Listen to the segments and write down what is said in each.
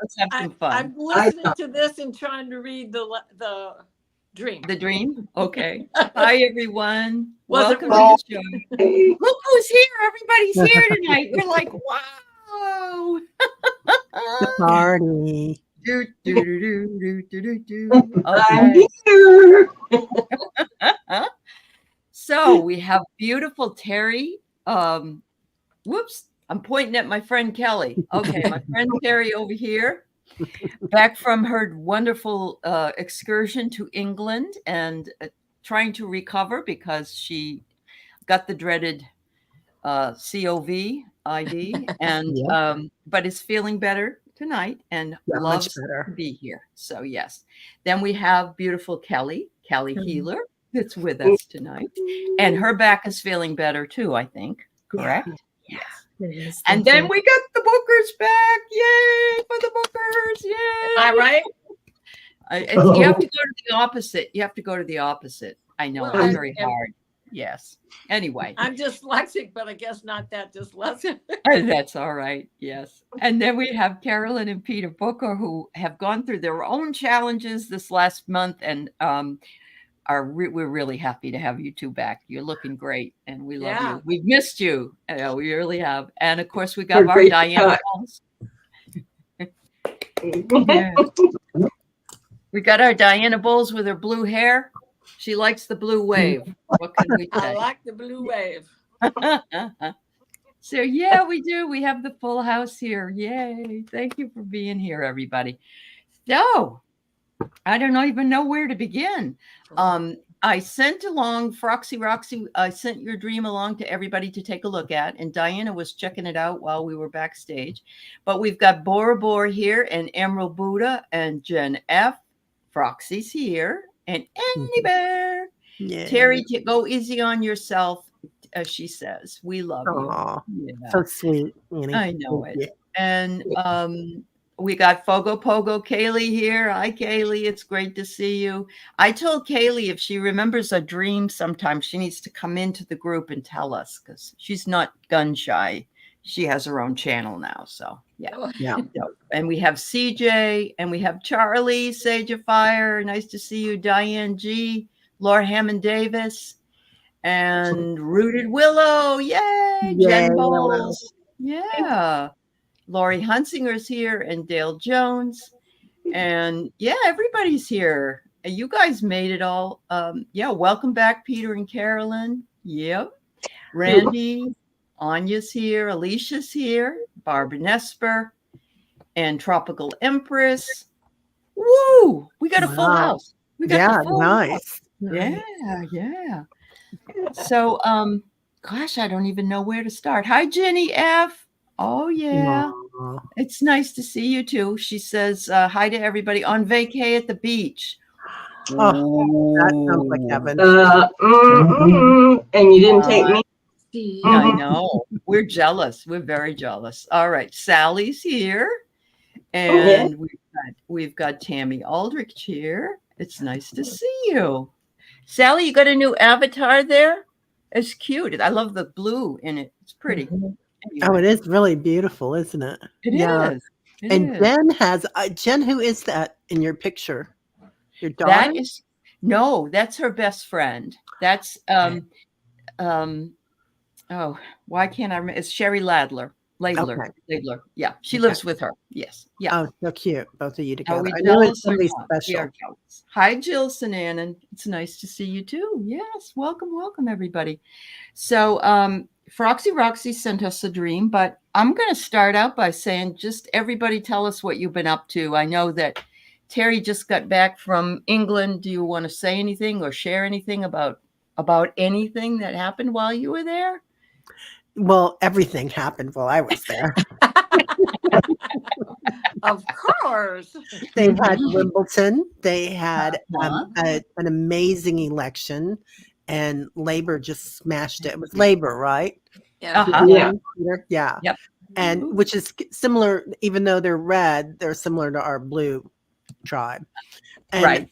Let's have some fun. I'm listening to this and trying to read the dream. The dream? Okay. Hi, everyone. Was it Welcome to right? the show. Look who's here. Everybody's here tonight. We're like, wow. The party. Do, do, do, do, do, do, do. I'm Okay. here. So we have beautiful Terry. Whoops. I'm pointing at my friend Kelly. Okay, my friend Terry over here, back from her wonderful excursion to England and trying to recover because she got the dreaded COVID ID, and but is feeling better tonight and loves to be here. So yes. Then we have beautiful Kelly Healer, that's with us tonight, and her back is feeling better too, I think. Correct? Yeah. Yes. And then we got the Bookers back. Yay for the Bookers. Yay. Am I right? You have to go to the opposite. You have to go to the opposite. I know, Well, it's very hard. Yes. Anyway. I'm dyslexic, but I guess not that dyslexic. That's all right. Yes. And then we have Carolyn and Peter Booker, who have gone through their own challenges this last month, and we're really happy to have you two back. You're looking great, and we love you. We've missed you. We really have. And of course, we got our Diana Balls. We got our Diana Bowles with her blue hair. She likes the blue wave. What can we say? I like the blue wave. So yeah, we do. We have the full house here. Yay. Thank you for being here, everybody. So I don't even know where to begin. I sent along Foxy Roxy. I sent your dream along to everybody to take a look at, and Diana was checking it out while we were backstage. But we've got Bora Bora here, and Emerald Buddha, and Jen F. Foxy's here, and Annie Bear. Yeah. Terry, go easy on yourself, as she says. We love you. Yeah. So sweet. Annie. I know it. Yeah. And we got Fogo Pogo Kaylee here. Hi, Kaylee. It's great to see you. I told Kaylee if she remembers a dream sometime, she needs to come into the group and tell us, because she's not gun shy. She has her own channel now. So, yeah. And we have CJ, and we have Charlie, Sage of Fire. Nice to see you. Diane G, Laura Hammond Davis, and Rooted Willow. Yay. Jen Bowles. Yeah. Laurie Hunsinger's here, and Dale Jones, and everybody's here. You guys made it all. Welcome back, Peter and Carolyn. Yep. Randy, Anya's here, Alicia's here, Barbara Nesper, and Tropical Empress. Woo! We got a full house. We got the full house. Yeah. So, gosh, I don't even know where to start. Hi, Jenny F. Oh, yeah. Aww. It's nice to see you too. She says hi to everybody on vacay at the beach. Oh, that sounds like heaven. And you didn't take me? I know. We're jealous. We're very jealous. All right. Sally's here. And we've got Tammy Aldrich here. It's nice to see you. Sally, you got a new avatar there? It's cute. I love the blue in it. It's pretty. Mm-hmm. Oh, it is really beautiful, isn't it? It is. And Jen has Jen. Who is that in your picture? Your daughter? That's her best friend. That's why can't I remember? It's Sherry Ladler. Ladler. Yeah, she lives with her. Yes. Yeah. Oh, so cute, both of you together. I know it's something special. Hi, Jill Sinanan. It's nice to see you too. Yes, welcome, everybody. So, Foxy Roxy sent us a dream, but I'm going to start out by saying, just everybody tell us what you've been up to. I know that Terry just got back from England. Do you want to say anything or share anything about anything that happened while you were there? Well, everything happened while I was there. Of course. They had Wimbledon. They had an amazing election. And Labor just smashed it. It was Labor, right? Yeah. Yeah. Yep. And which is similar, even though they're red, they're similar to our blue tribe. And, right.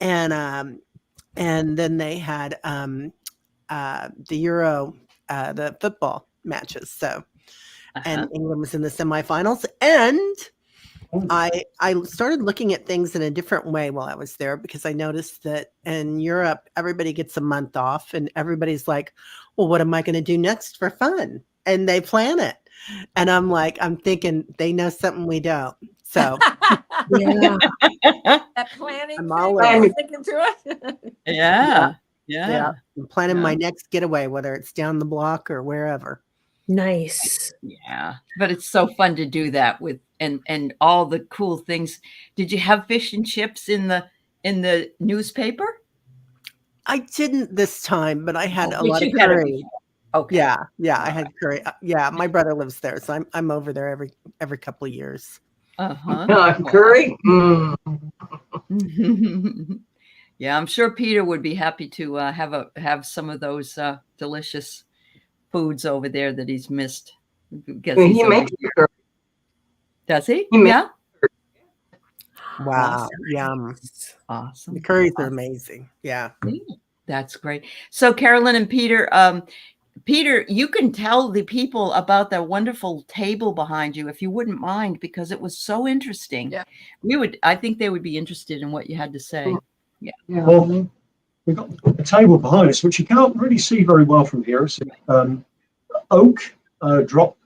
And then they had the Euro, the football matches. So, and England was in the semifinals, and I started looking at things in a different way while I was there because I noticed that in Europe, everybody gets a month off and everybody's like, well, what am I going to do next for fun? And they plan it. And I'm like, I'm thinking they know something we don't. So Yeah. That planning I'm thing, all I'm in. sticking to it. Yeah. yeah, Yeah. I'm planning Yeah. my next getaway, whether it's down the block or wherever. Nice. Yeah. But it's so fun to do that with and all the cool things. Did you have fish and chips in the newspaper? I didn't this time, but I had a But lot of you had it curry. before. Okay. Yeah, I All had curry. Yeah, my brother lives there, so I'm over there every couple of years. Uh-huh. Curry. Mm. Yeah, I'm sure Peter would be happy to have some of those delicious foods over there that he's missed. Because He he's over makes here. curry. Does he? He makes- Yeah. Wow, Awesome. yum! Awesome. The curries are Awesome. amazing. Yeah. That's great. So Carolyn and Peter, Peter, you can tell the people about that wonderful table behind you if you wouldn't mind, because it was so interesting. Yeah. I think they would be interested in what you had to say. Well, we've got a table behind us, which you can't really see very well from here. It's oak drop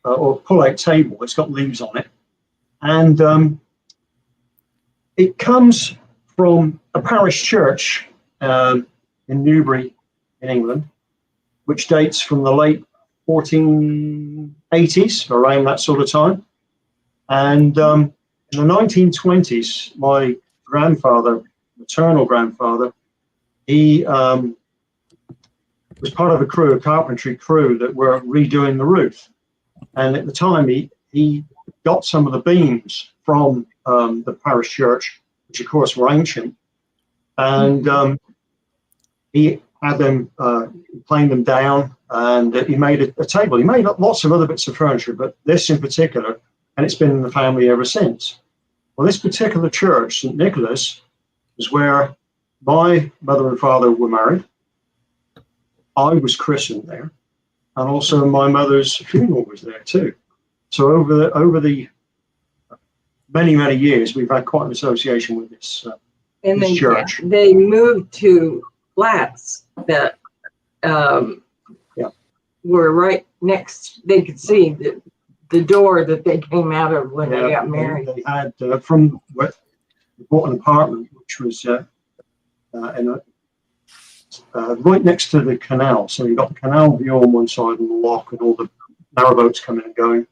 or pull-out table. It's got leaves on it. And it comes from a parish church in Newbury in England, which dates from the late 1480s, around that sort of time. And in the 1920s, my grandfather, maternal grandfather, he was part of a crew, a carpentry crew that were redoing the roof. And at the time, he got some of the beams from the parish church, which of course were ancient, and he had them planed them down, and he made a table. He made lots of other bits of furniture, but this in particular, and it's been in the family ever since. Well, this particular church, St. Nicholas, is where my mother and father were married. I was christened there, and also my mother's funeral was there too. So over the many years, we've had quite an association with this And this church. they moved to flats that were right next. They could see the door that they came out of when they got married. They had they bought an apartment which was right next to the canal. So you've got the canal view on one side and the lock and all the narrowboats coming and going.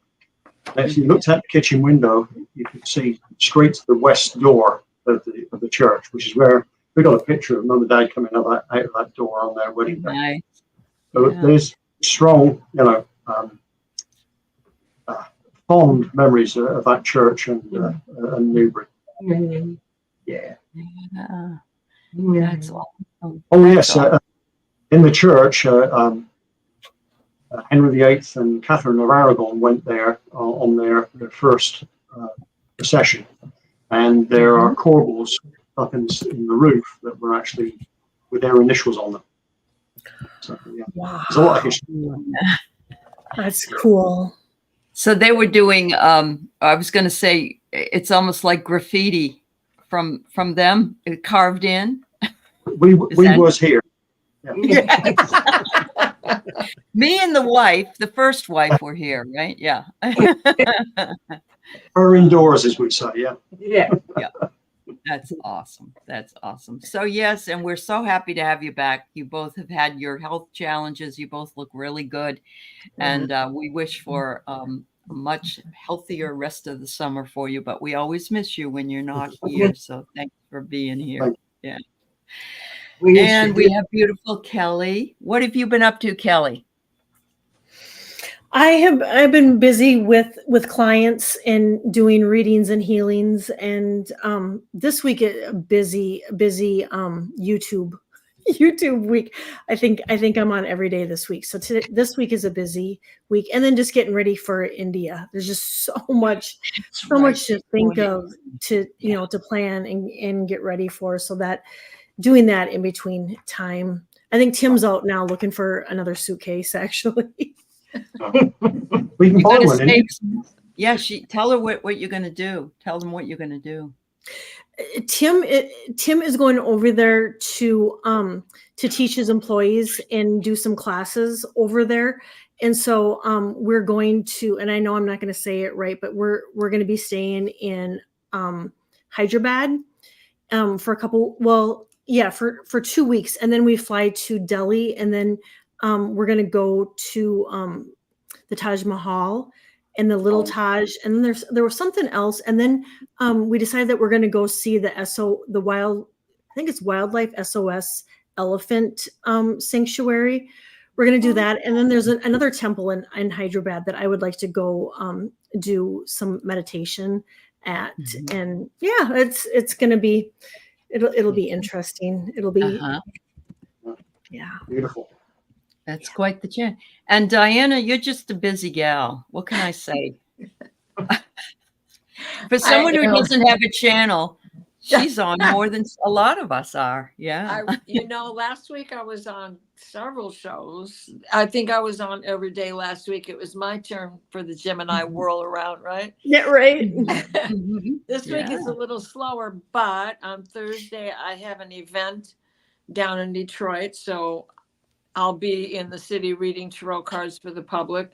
And if you looked at the kitchen window, you could see straight to the west door of the church, which is where we got a picture of Mum and Dad coming out of that door on their wedding day. Nice. So there's strong, fond memories of that church and Newbury. Mm-hmm. Yeah. Yeah. Yeah. That's awesome. Oh That's yes, awesome. in the church, Henry VIII and Catherine of Aragon went there on their first procession, and there are corbels up in the roof that were actually with their initials on them. So yeah, Wow. there's a lot of history. That's cool. So they were doing, I was going to say, it's almost like graffiti from them carved in. We was here. Me and the wife, the first wife, were here, right? Yeah. Her indoors, as we say. Yeah. Yeah. That's awesome. That's awesome. So yes, and we're so happy to have you back. You both have had your health challenges. You both look really good. And we wish for a much healthier rest of the summer for you, but we always miss you when you're not here. So thanks for being here. Yeah. And we have beautiful Kelly. What have you been up to, Kelly? I've been busy with clients and doing readings and healings, and this week a busy YouTube week. I think I'm on every day this week. So this week is a busy week, and then just getting ready for India. There's just so much to think of, to plan and get ready for. So that doing that in between time. I think Tim's out now looking for another suitcase, actually. We can buy one. Yeah, tell her what you're going to do. Tell them what you're going to do. Tim is going over there to teach his employees and do some classes over there. And so we're going to, and I know I'm not going to say it right, but we're going to be staying in Hyderabad for a couple, well, yeah, for 2 weeks, and then we fly to Delhi, and then we're going to go to the Taj Mahal and the little Taj, and then there was something else, and then we decided that we're going to go see I think it's Wildlife SOS elephant sanctuary. We're going to do that, and then there's another temple in Hyderabad that I would like to go do some meditation at, and yeah, it's going to be it'll be interesting. It'll be yeah. Beautiful. That's quite the chance. And Diana, you're just a busy gal. What can I say? For someone who doesn't have a channel, she's on more than a lot of us are. Yeah. Last week I was on several shows. I think I was on every day last week. It was my turn for the Gemini whirl around, right? Yeah, right. This week is a little slower, but on Thursday I have an event down in Detroit. So I'll be in the city reading tarot cards for the public.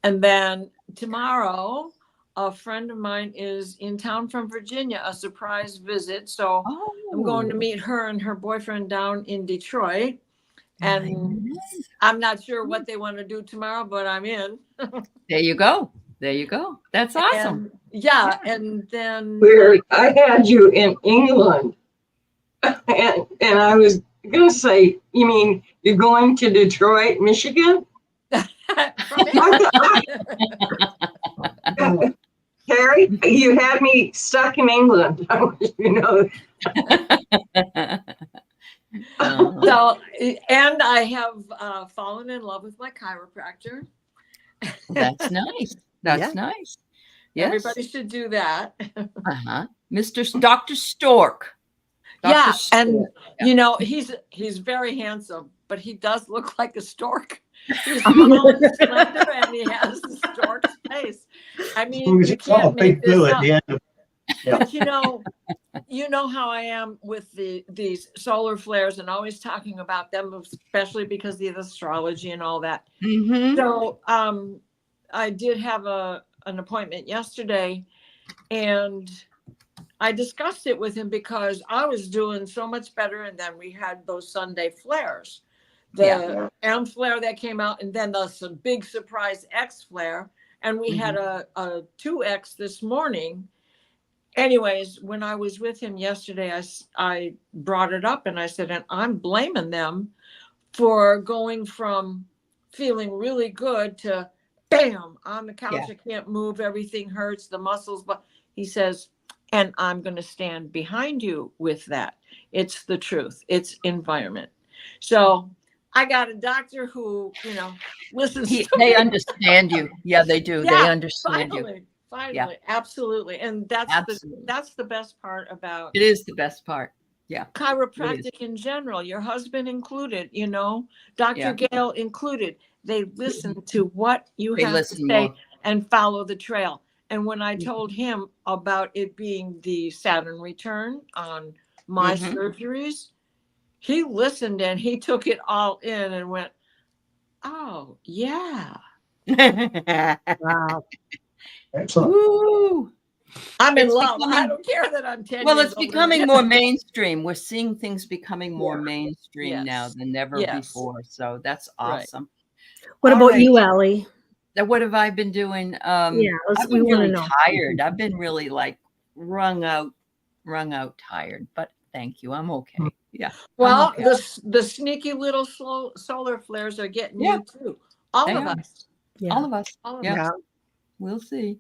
And then tomorrow, a friend of mine is in town from Virginia, a surprise visit. So I'm going to meet her and her boyfriend down in Detroit. And I'm not sure what they want to do tomorrow, but I'm in. There you go. There you go. That's awesome. And then I had you in England. And I was going to say, you mean you're going to Detroit, Michigan? Carrie, you had me stuck in England. I want you to know. So, and I have fallen in love with my chiropractor. That's nice. That's nice. Yes. Everybody should do that. Dr. Stork. Dr. Stork. And he's very handsome, but he does look like a stork. He's small and slender, and he has the stork's face. I mean, you can't make this up. But you know how I am with these solar flares and always talking about them, especially because of the astrology and all that. So I did have an appointment yesterday, and I discussed it with him because I was doing so much better, and then we had those Sunday flares. The M flare that came out, and then the big surprise X flare, and we had a 2X this morning. Anyways, when I was with him yesterday, I brought it up, and I said, and I'm blaming them for going from feeling really good to bam, on the couch, I can't move, everything hurts, the muscles. But he says, and I'm going to stand behind you with that. It's the truth. It's environment. So I got a doctor who, listens to They me. understand you. Yeah, they do. They understand Finally, you. Absolutely. And that's the best part about it. Is the best part. Yeah. Chiropractic in general, your husband included, Dr. Gale included. They listen to what you have to say and follow the trail. And when I told him about it being the Saturn return on my surgeries, he listened and he took it all in and went, oh, yeah. Wow. Excellent. Woo. I'm in love. I don't care that I'm 10 Well, years it's older. becoming more mainstream. We're seeing things becoming more mainstream now than ever before. So that's awesome. What about you, Allie? What have I been doing? I've we been want to really know. tired. I've been really wrung out tired, but thank you. I'm okay. Yeah. Well, the sneaky little solar flares are getting you too. All of us. All of us. Yeah. We'll see.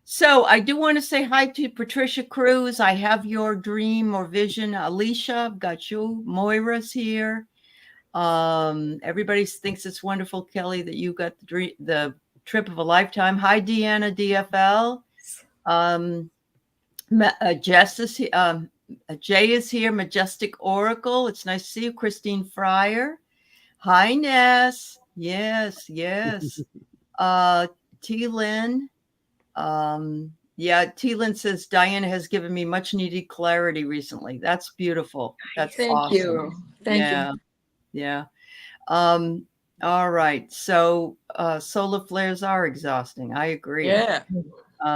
So I do want to say hi to Patricia Cruz. I have your dream or vision. Alicia, I've got you. Moira's here. Everybody thinks it's wonderful, Kelly, that you got the trip of a lifetime. Hi, Deanna DFL. Jess is here. Jay is here. Majestic Oracle. It's nice to see you. Christine Fryer. Hi, Ness. Yes. T. Lynn. Yeah, Teelan says Diana has given me much needed clarity recently. That's beautiful. That's Thank awesome. you. Thank you. Yeah. All right. So solar flares are exhausting. I agree. Yeah.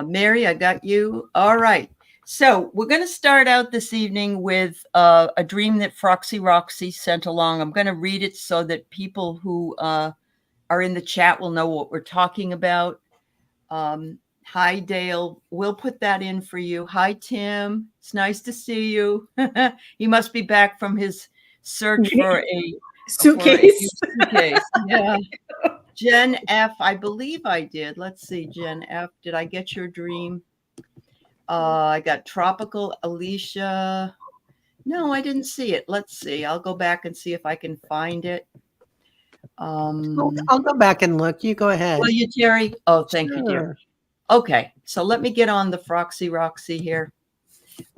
Mary, I got you. All right. So we're going to start out this evening with a dream that Foxy Roxy sent along. I'm going to read it so that people who are in the chat will know what we're talking about. Hi, Dale. We'll put that in for you. Hi, Tim. It's nice to see you. He must be back from his search for a Suitcase. suitcase. Yeah. Jen F. I believe I did. Let's see, Jen F. Did I get your dream? I got Tropical Alicia. No, I didn't see it. Let's see. I'll go back and see if I can find it. I'll go back and look. You go ahead. Will you, Terry? Oh, thank you, dear. Sure. Okay, so let me get on the Foxy Roxy here.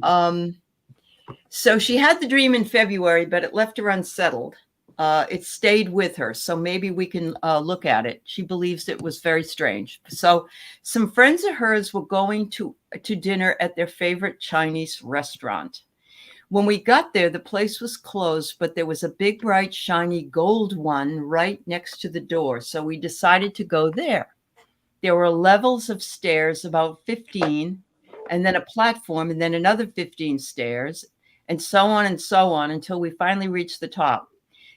So she had the dream in February, but it left her unsettled. It stayed with her, so maybe we can look at it. She believes it was very strange. So some friends of hers were going to dinner at their favorite Chinese restaurant. When we got there, the place was closed, but there was a big, bright, shiny gold one right next to the door. So we decided to go there. There were levels of stairs, about 15, and then a platform, and then another 15 stairs, and so on until we finally reached the top.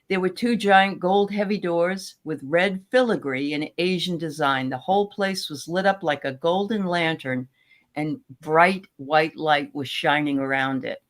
There were 2 giant gold heavy doors with red filigree and Asian design. The whole place was lit up like a golden lantern, and bright white light was shining around it.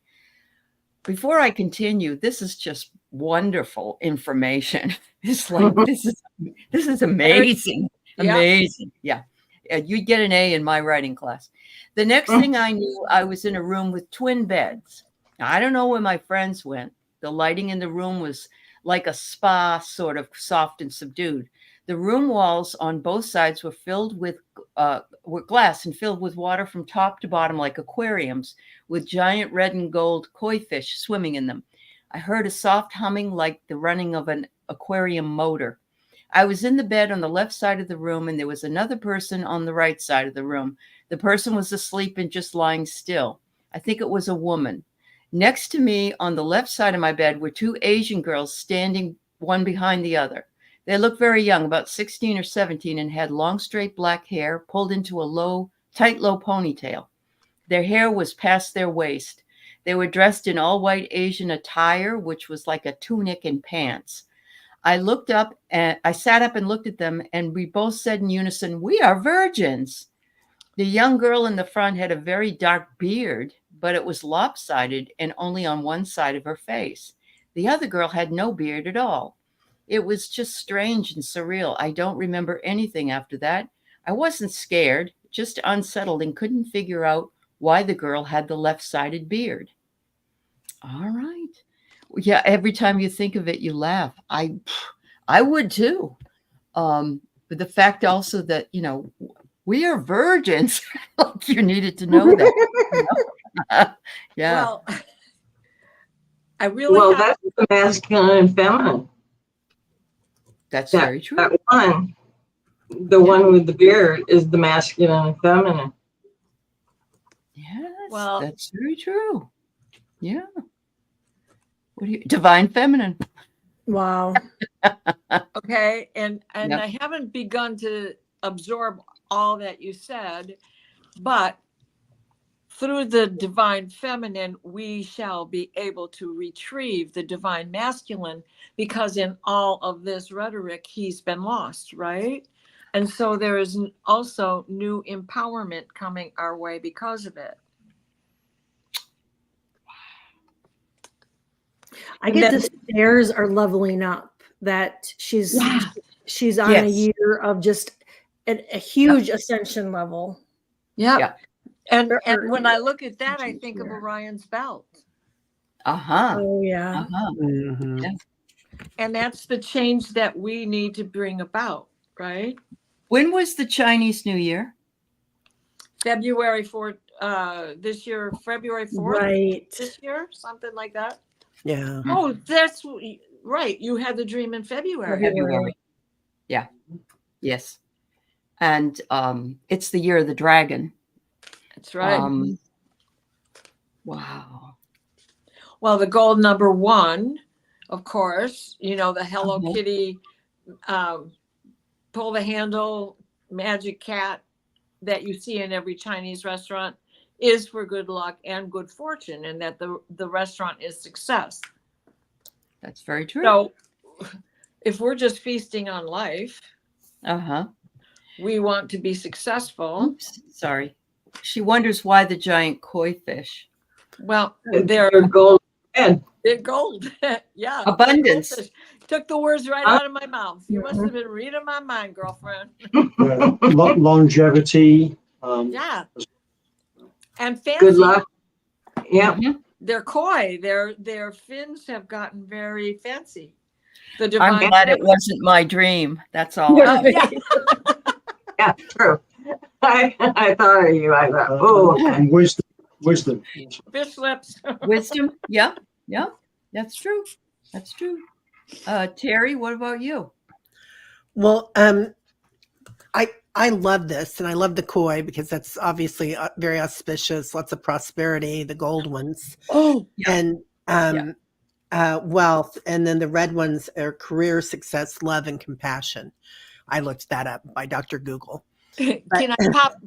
Before I continue, this is just wonderful information. It's like, this is amazing. Amazing. Yeah. You'd get an A in my writing class. The next thing I knew, I was in a room with twin beds. Now, I don't know where my friends went. The lighting in the room was like a spa, sort of soft and subdued. The room walls on both sides were filled with glass and filled with water from top to bottom, like aquariums, with giant red and gold koi fish swimming in them. I heard a soft humming like the running of an aquarium motor. I was in the bed on the left side of the room, and there was another person on the right side of the room. The person was asleep and just lying still. I think it was a woman. Next to me on the left side of my bed were 2 Asian girls standing one behind the other. They looked very young, about 16 or 17, and had long, straight black hair pulled into a tight, low ponytail. Their hair was past their waist. They were dressed in all white Asian attire, which was like a tunic and pants. I sat up and looked at them, and we both said in unison, "We are virgins." The young girl in the front had a very dark beard, but it was lopsided and only on one side of her face. The other girl had no beard at all. It was just strange and surreal. I don't remember anything after that. I wasn't scared, just unsettled, and couldn't figure out why the girl had the left-sided beard. All right. Yeah, every time you think of it, you laugh. I would too. But the fact also that, we are virgins. Like you needed to know that. Yeah. Well, I really that's the masculine and feminine. That's very true. That one, the one with the beard, is the masculine and feminine. Yes, Well, that's very true. Yeah. Divine feminine. Wow. okay, and Yep. I haven't begun to absorb all that you said, but through the divine feminine, we shall be able to retrieve the divine masculine, because in all of this rhetoric, he's been lost, right? And so there is also new empowerment coming our way because of it. I get the stairs are leveling up, that she's on a year of just a huge ascension level. Yeah. And when I look at that, I think of Orion's belt. Uh-huh. Oh yeah. Uh-huh. Mhm. Yeah. And that's the change that we need to bring about, right? When was the Chinese New Year? February 4th, this year, February 4th, Right. this year, something like that. Yeah. Oh, that's right. You had the dream in February. February. Yeah. Yes. and it's the year of the dragon. That's right. Wow. Well, the gold number 1, of course, you know, the Hello Kitty pull the handle magic cat that you see in every Chinese restaurant is for good luck and good fortune, and that the restaurant is success. That's very true. So if we're just feasting on life, we want to be successful. Oops, sorry. She wonders why the giant koi fish. Well, They're gold. And they're gold. Yeah. Abundance. Goldfish. Took the words right out of my mouth. You must have been reading my mind, girlfriend. Longevity. Yeah. And fancy. Good luck. Yeah. They're koi. Their fins have gotten very fancy. I'm glad it wasn't my dream. That's all. Yeah. Yeah, true. I thought of you. I thought, oh. And wisdom. Fish lips. Wisdom. Yeah. Yeah. That's true. That's true. Terry, what about you? Well, I love this, and I love the koi because that's obviously very auspicious. Lots of prosperity. The gold ones. Oh, yeah. And wealth, and then the red ones are career success, love, and compassion. I looked that up by Dr. Google. Can I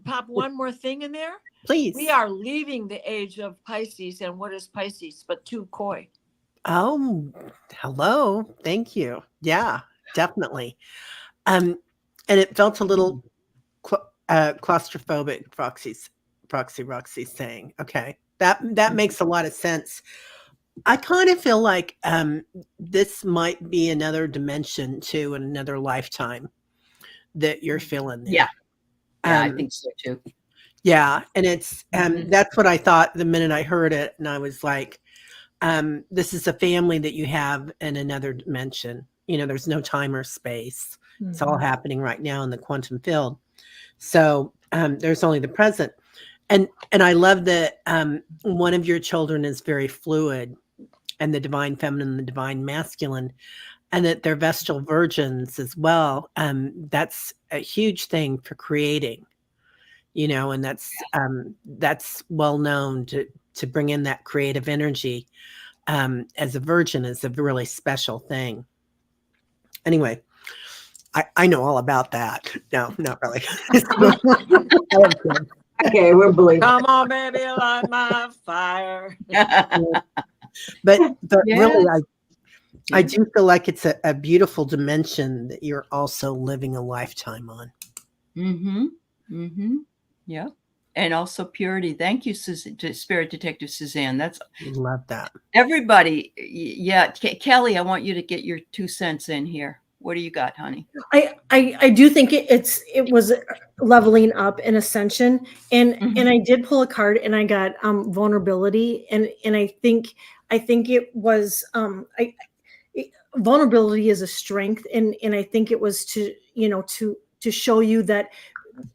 pop one more thing in there? Please. We are leaving the age of Pisces, and what is Pisces but 2 koi? Oh, hello. Thank you. Yeah, definitely. And it felt a little claustrophobic. Roxy's saying, okay, that makes a lot of sense. I kind of feel like this might be another dimension too, in another lifetime that you're feeling there. Yeah. I think so too. Yeah. And it's, that's what I thought the minute I heard it. And I was like, this is a family that you have in another dimension. You know, there's no time or space. It's all happening right now in the quantum field. So there's only the present. And I love that one of your children is very fluid, and the divine feminine and the divine masculine, and that they're vestal virgins as well. That's a huge thing for creating, you know, and that's well known to bring in that creative energy. As a virgin is a really special thing. Anyway, I know all about that. No, not really. Okay, we're believing. Come on, baby, light my fire. But Yes. really, I do feel like it's a beautiful dimension that you're also living a lifetime on. Yeah. And also purity. Thank you, Spirit Detective Suzanne. That's Love that. everybody. Yeah. Kelly, I want you to get your 2 cents in here. What do you got, honey? I do think it was leveling up and ascension, and I did pull a card, and I got vulnerability, and I think it was vulnerability is a strength, and I think it was to show you that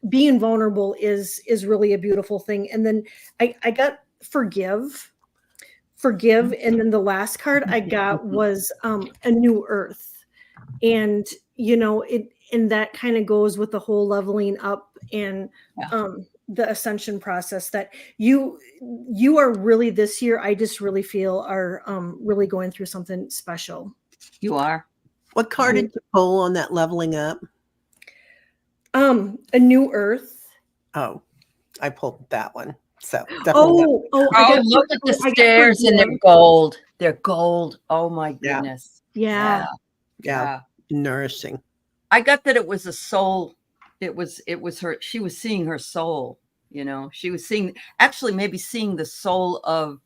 being vulnerable is really a beautiful thing. And then I got forgive, and then the last card I got was a new earth. And and that kind of goes with the whole leveling up and the ascension process that you are really this year. I just really feel are really going through something special. You are. What card did you pull on that leveling up? A new earth. Oh, I pulled that one. So definitely. Look at the stairs, and they're gold. They're gold. Oh my goodness. Yeah. Nourishing. I got that it was a soul. It was her. She was seeing her soul. You know, she was maybe seeing the soul of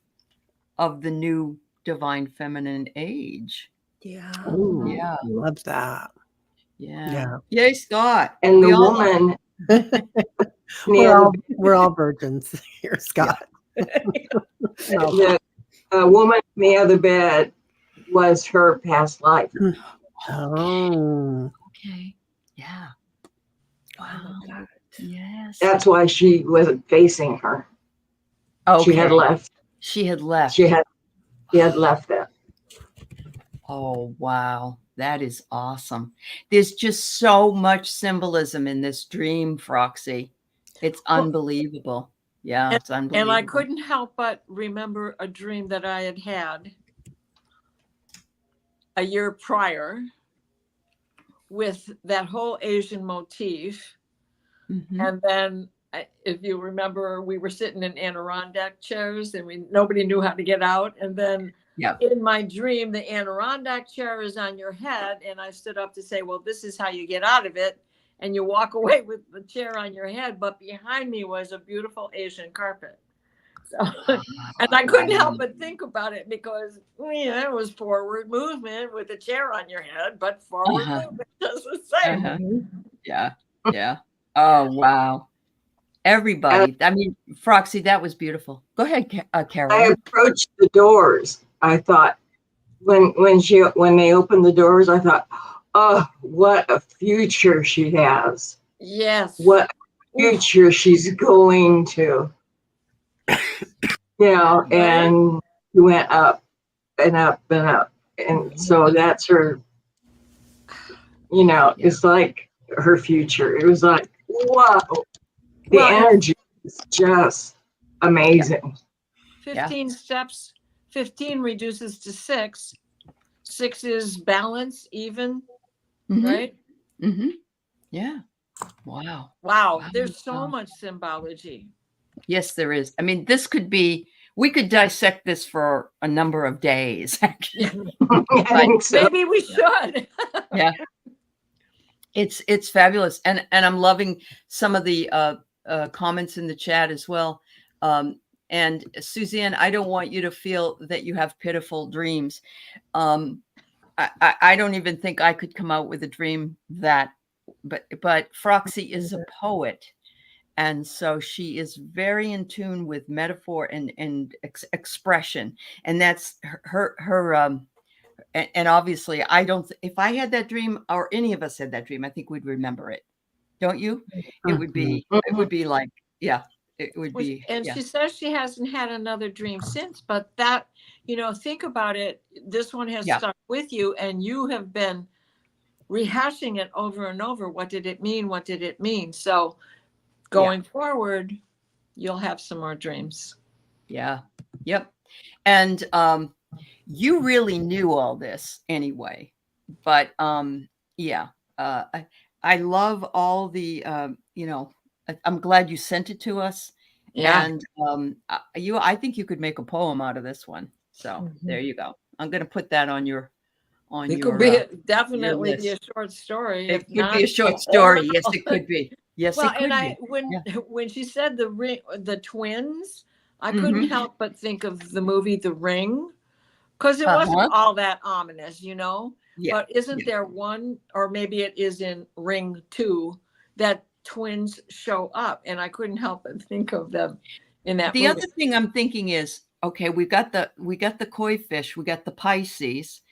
the new divine feminine age. Yeah. Ooh, Yeah. Love that. Yeah. Yay, Scott. And the woman. We're all virgins here, Scott. The woman on the other bed was her past life. Oh. Okay. Yeah. Wow. Yes. That's why she wasn't facing her. Okay. She had left. She had left. She had left that. Oh, wow. That is awesome. There's just so much symbolism in this dream, Foxy. It's unbelievable. Yeah, it's unbelievable. And I couldn't help but remember a dream that I had had a year prior with that whole Asian motif. Mhm. And then, if you remember, we were sitting in Adirondack chairs and nobody knew how to get out. And then Yeah. in my dream, the Adirondack chair is on your head. And I stood up to say, well, this is how you get out of it. And you walk away with the chair on your head. But behind me was a beautiful Asian carpet. So, and I couldn't help but think about it because it was forward movement with a chair on your head, but forward movement does the same. Yeah. Yeah. Oh, wow. Everybody. I mean, Foxy, that was beautiful. Go ahead, Carol. I approached the doors. I thought when they opened the doors, I thought, oh, what a future she has. Yes. What future she's going to. And she went up and up and up. And so that's her, it's like her future. It was like, wow. The energy is just amazing. 15 steps, 15 reduces to 6. 6 is balance, even, right? Mm-hmm. Yeah. Wow. Wow. There's so much symbology. Yes, there is. I mean, we could dissect this for a number of days, actually. Maybe we should. Yeah. It's fabulous. And I'm loving some of the comments in the chat as well. And Suzanne, I don't want you to feel that you have pitiful dreams. I don't even think I could come out with a dream but Foxy is a poet. And so she is very in tune with metaphor and expression. And that's her and obviously if I had that dream or any of us had that dream, I think we'd remember it. Don't you? It would be like, yeah, it would be. And she says she hasn't had another dream since, but that, think about it. This one has stuck with you and you have been rehashing it over and over. What did it mean? What did it mean? So going forward, you'll have some more dreams. Yeah. Yep. And you really knew all this anyway, but I love all the I'm glad you sent it to us. Yeah. And I think you could make a poem out of this one. So there you go. I'm going to put that on your It could be definitely be a short story. It could be a short story. Yes, it could be. Yes, well, it could and be. When she said the twins, I couldn't help but think of the movie The Ring, because it wasn't all that ominous, Yeah. But isn't there one, or maybe it is in Ring 2, that twins show up, and I couldn't help but think of them in that movie. The other thing I'm thinking is, okay, we got the koi fish, we got the Pisces,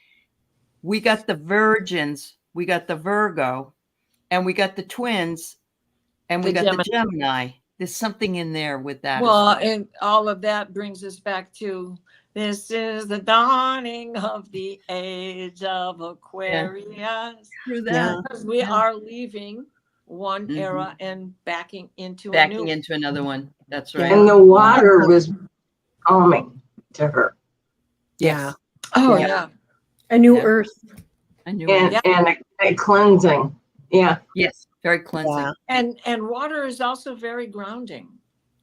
we got the Virgins, we got the Virgo, and we got the twins, and we got the Gemini. There's something in there with that. Well, and all of that brings us back to this is the dawning of the age of Aquarius. True that. Because we are leaving one era and backing into another one. That's right. And the water was calming to her. Yeah. Oh yeah. A new earth. A new and a cleansing. Yeah. Yes. Very cleansing. Yeah. And water is also very grounding.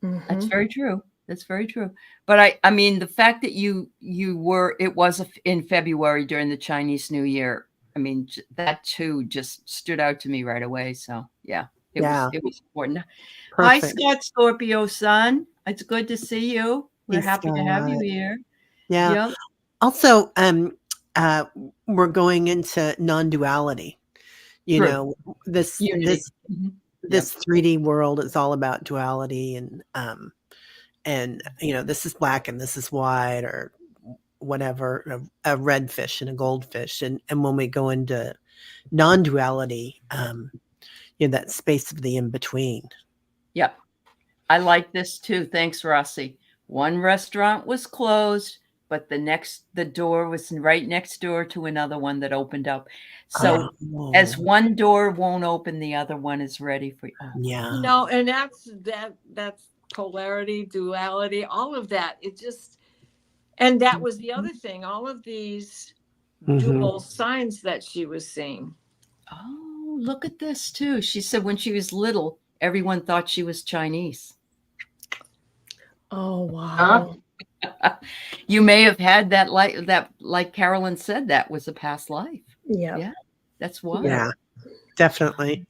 That's very true. That's very true. But I mean, the fact that it was in February during the Chinese New Year. I mean, that too just stood out to me right away. So yeah, it was important. Perfect. Hi, Scott Scorpio son. It's good to see you. We're happy to have you here. Yeah. Yep. Also, we're going into non-duality. This 3D world is all about duality, and this is black and this is white, or whatever, a red fish and a goldfish, and when we go into non-duality, that space of the in between. Yep, I like this too. Thanks, Rossi. One restaurant was closed, but the door was right next door to another one that opened up. So as one door won't open, the other one is ready for you. Oh, Yeah. No, and that's polarity, duality, all of that. It just, and that was the other thing, all of these dual signs that she was seeing. oh, look at this too. She said when she was little, everyone thought she was Chinese. Oh, wow. You may have had that, like Carolyn said, that was a past life. Yeah. Yeah, that's why. Yeah, definitely.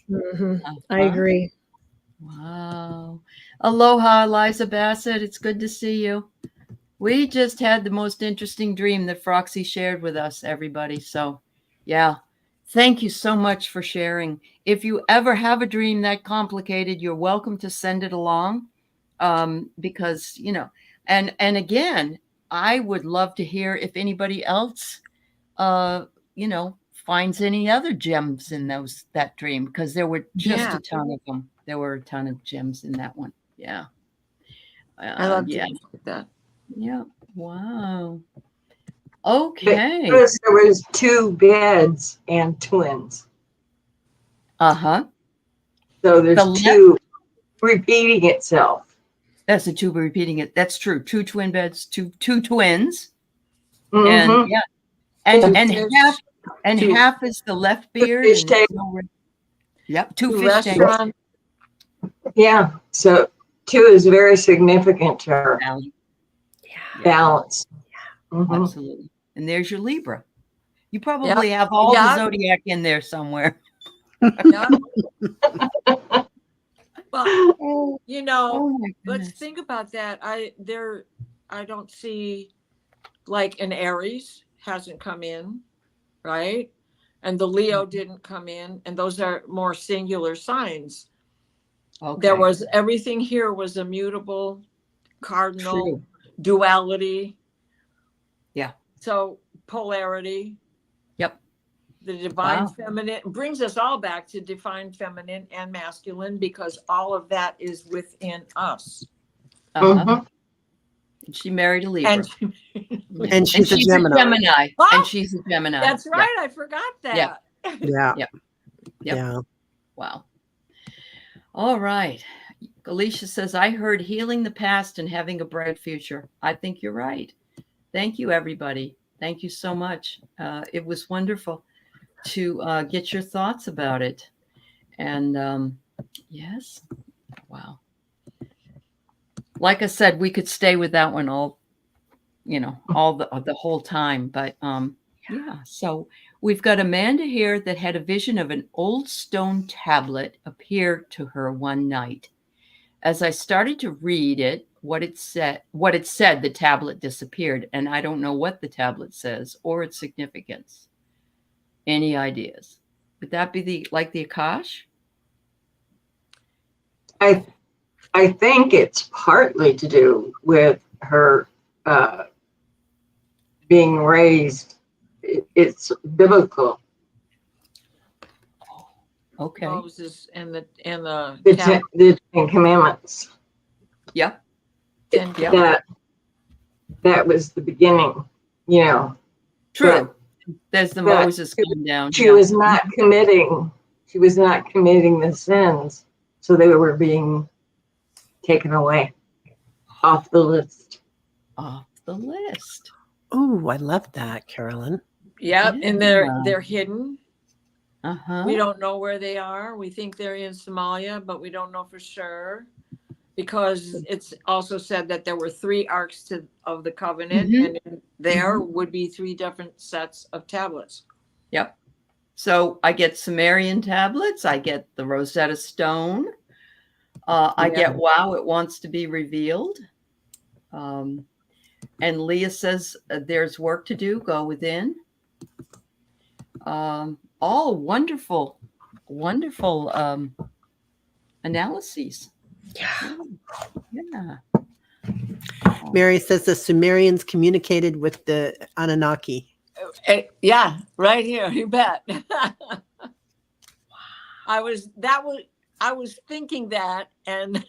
I agree. Wow. Aloha, Eliza Bassett. It's good to see you. We just had the most interesting dream that Foxy shared with us, everybody. So, yeah, thank you so much for sharing. If you ever have a dream that complicated, you're welcome to send it along, because, and again, I would love to hear if anybody else, finds any other gems in that dream, because there were just a ton of them. There were a ton of gems in that one. Yeah. I love that. Yeah. Wow. Okay. There was 2 beds and twins. Uh-huh. So there's 2 repeating itself. That's the 2 repeating it. That's true. 2 twin beds, two twins. Mm-hmm. And yeah. And half is the left beard. Fish And yep. 2 fish tanks. Yeah. So 2 is very significant to her. Balance. Mm-hmm. Absolutely. And there's your Libra. You probably have all the zodiac in there somewhere. Well, let's think about that. I don't see, like, an Aries hasn't come in, right? And the Leo didn't come in, and those are more singular signs. Okay. There was, everything here was immutable, cardinal, duality. Yeah. So polarity. Yep. The divine feminine brings us all back to divine feminine and masculine, because all of that is within us. And she married a Libra. And she's a Gemini. And she's a Gemini. That's right. I forgot that. Yeah. Wow. All right. Alicia says, I heard healing the past and having a bright future. I think you're right. Thank you, everybody. Thank you so much. It was wonderful to get your thoughts about it. And yes, wow. Like I said, we could stay with that one all the whole time. But yeah, so we've got Amanda here that had a vision of an old stone tablet appear to her one night. As I started to read it, what it said, the tablet disappeared, and I don't know what the tablet says or its significance. Any ideas? Would that be the Akash? I think it's partly to do with her being raised. It's biblical. Okay. Moses and the Ten Commandments. Yeah. That was the beginning, True. There's the Moses coming down. She was not committing. She was not committing the sins, so they were being taken away off the list. Off the list. Oh, I love that, Carolyn. Yep, and they're hidden. Uh-huh. We don't know where they are. We think they're in Somalia, but we don't know for sure, because it's also said that there were 3 arks of the covenant, and there would be 3 different sets of tablets. Yep. So I get Sumerian tablets. I get the Rosetta Stone. I get, wow, it wants to be revealed. And Leah says, there's work to do. Go within. All wonderful analyses. Yeah. Mary says the Sumerians communicated with the Anunnaki. Yeah, right here. You bet. I was thinking that, and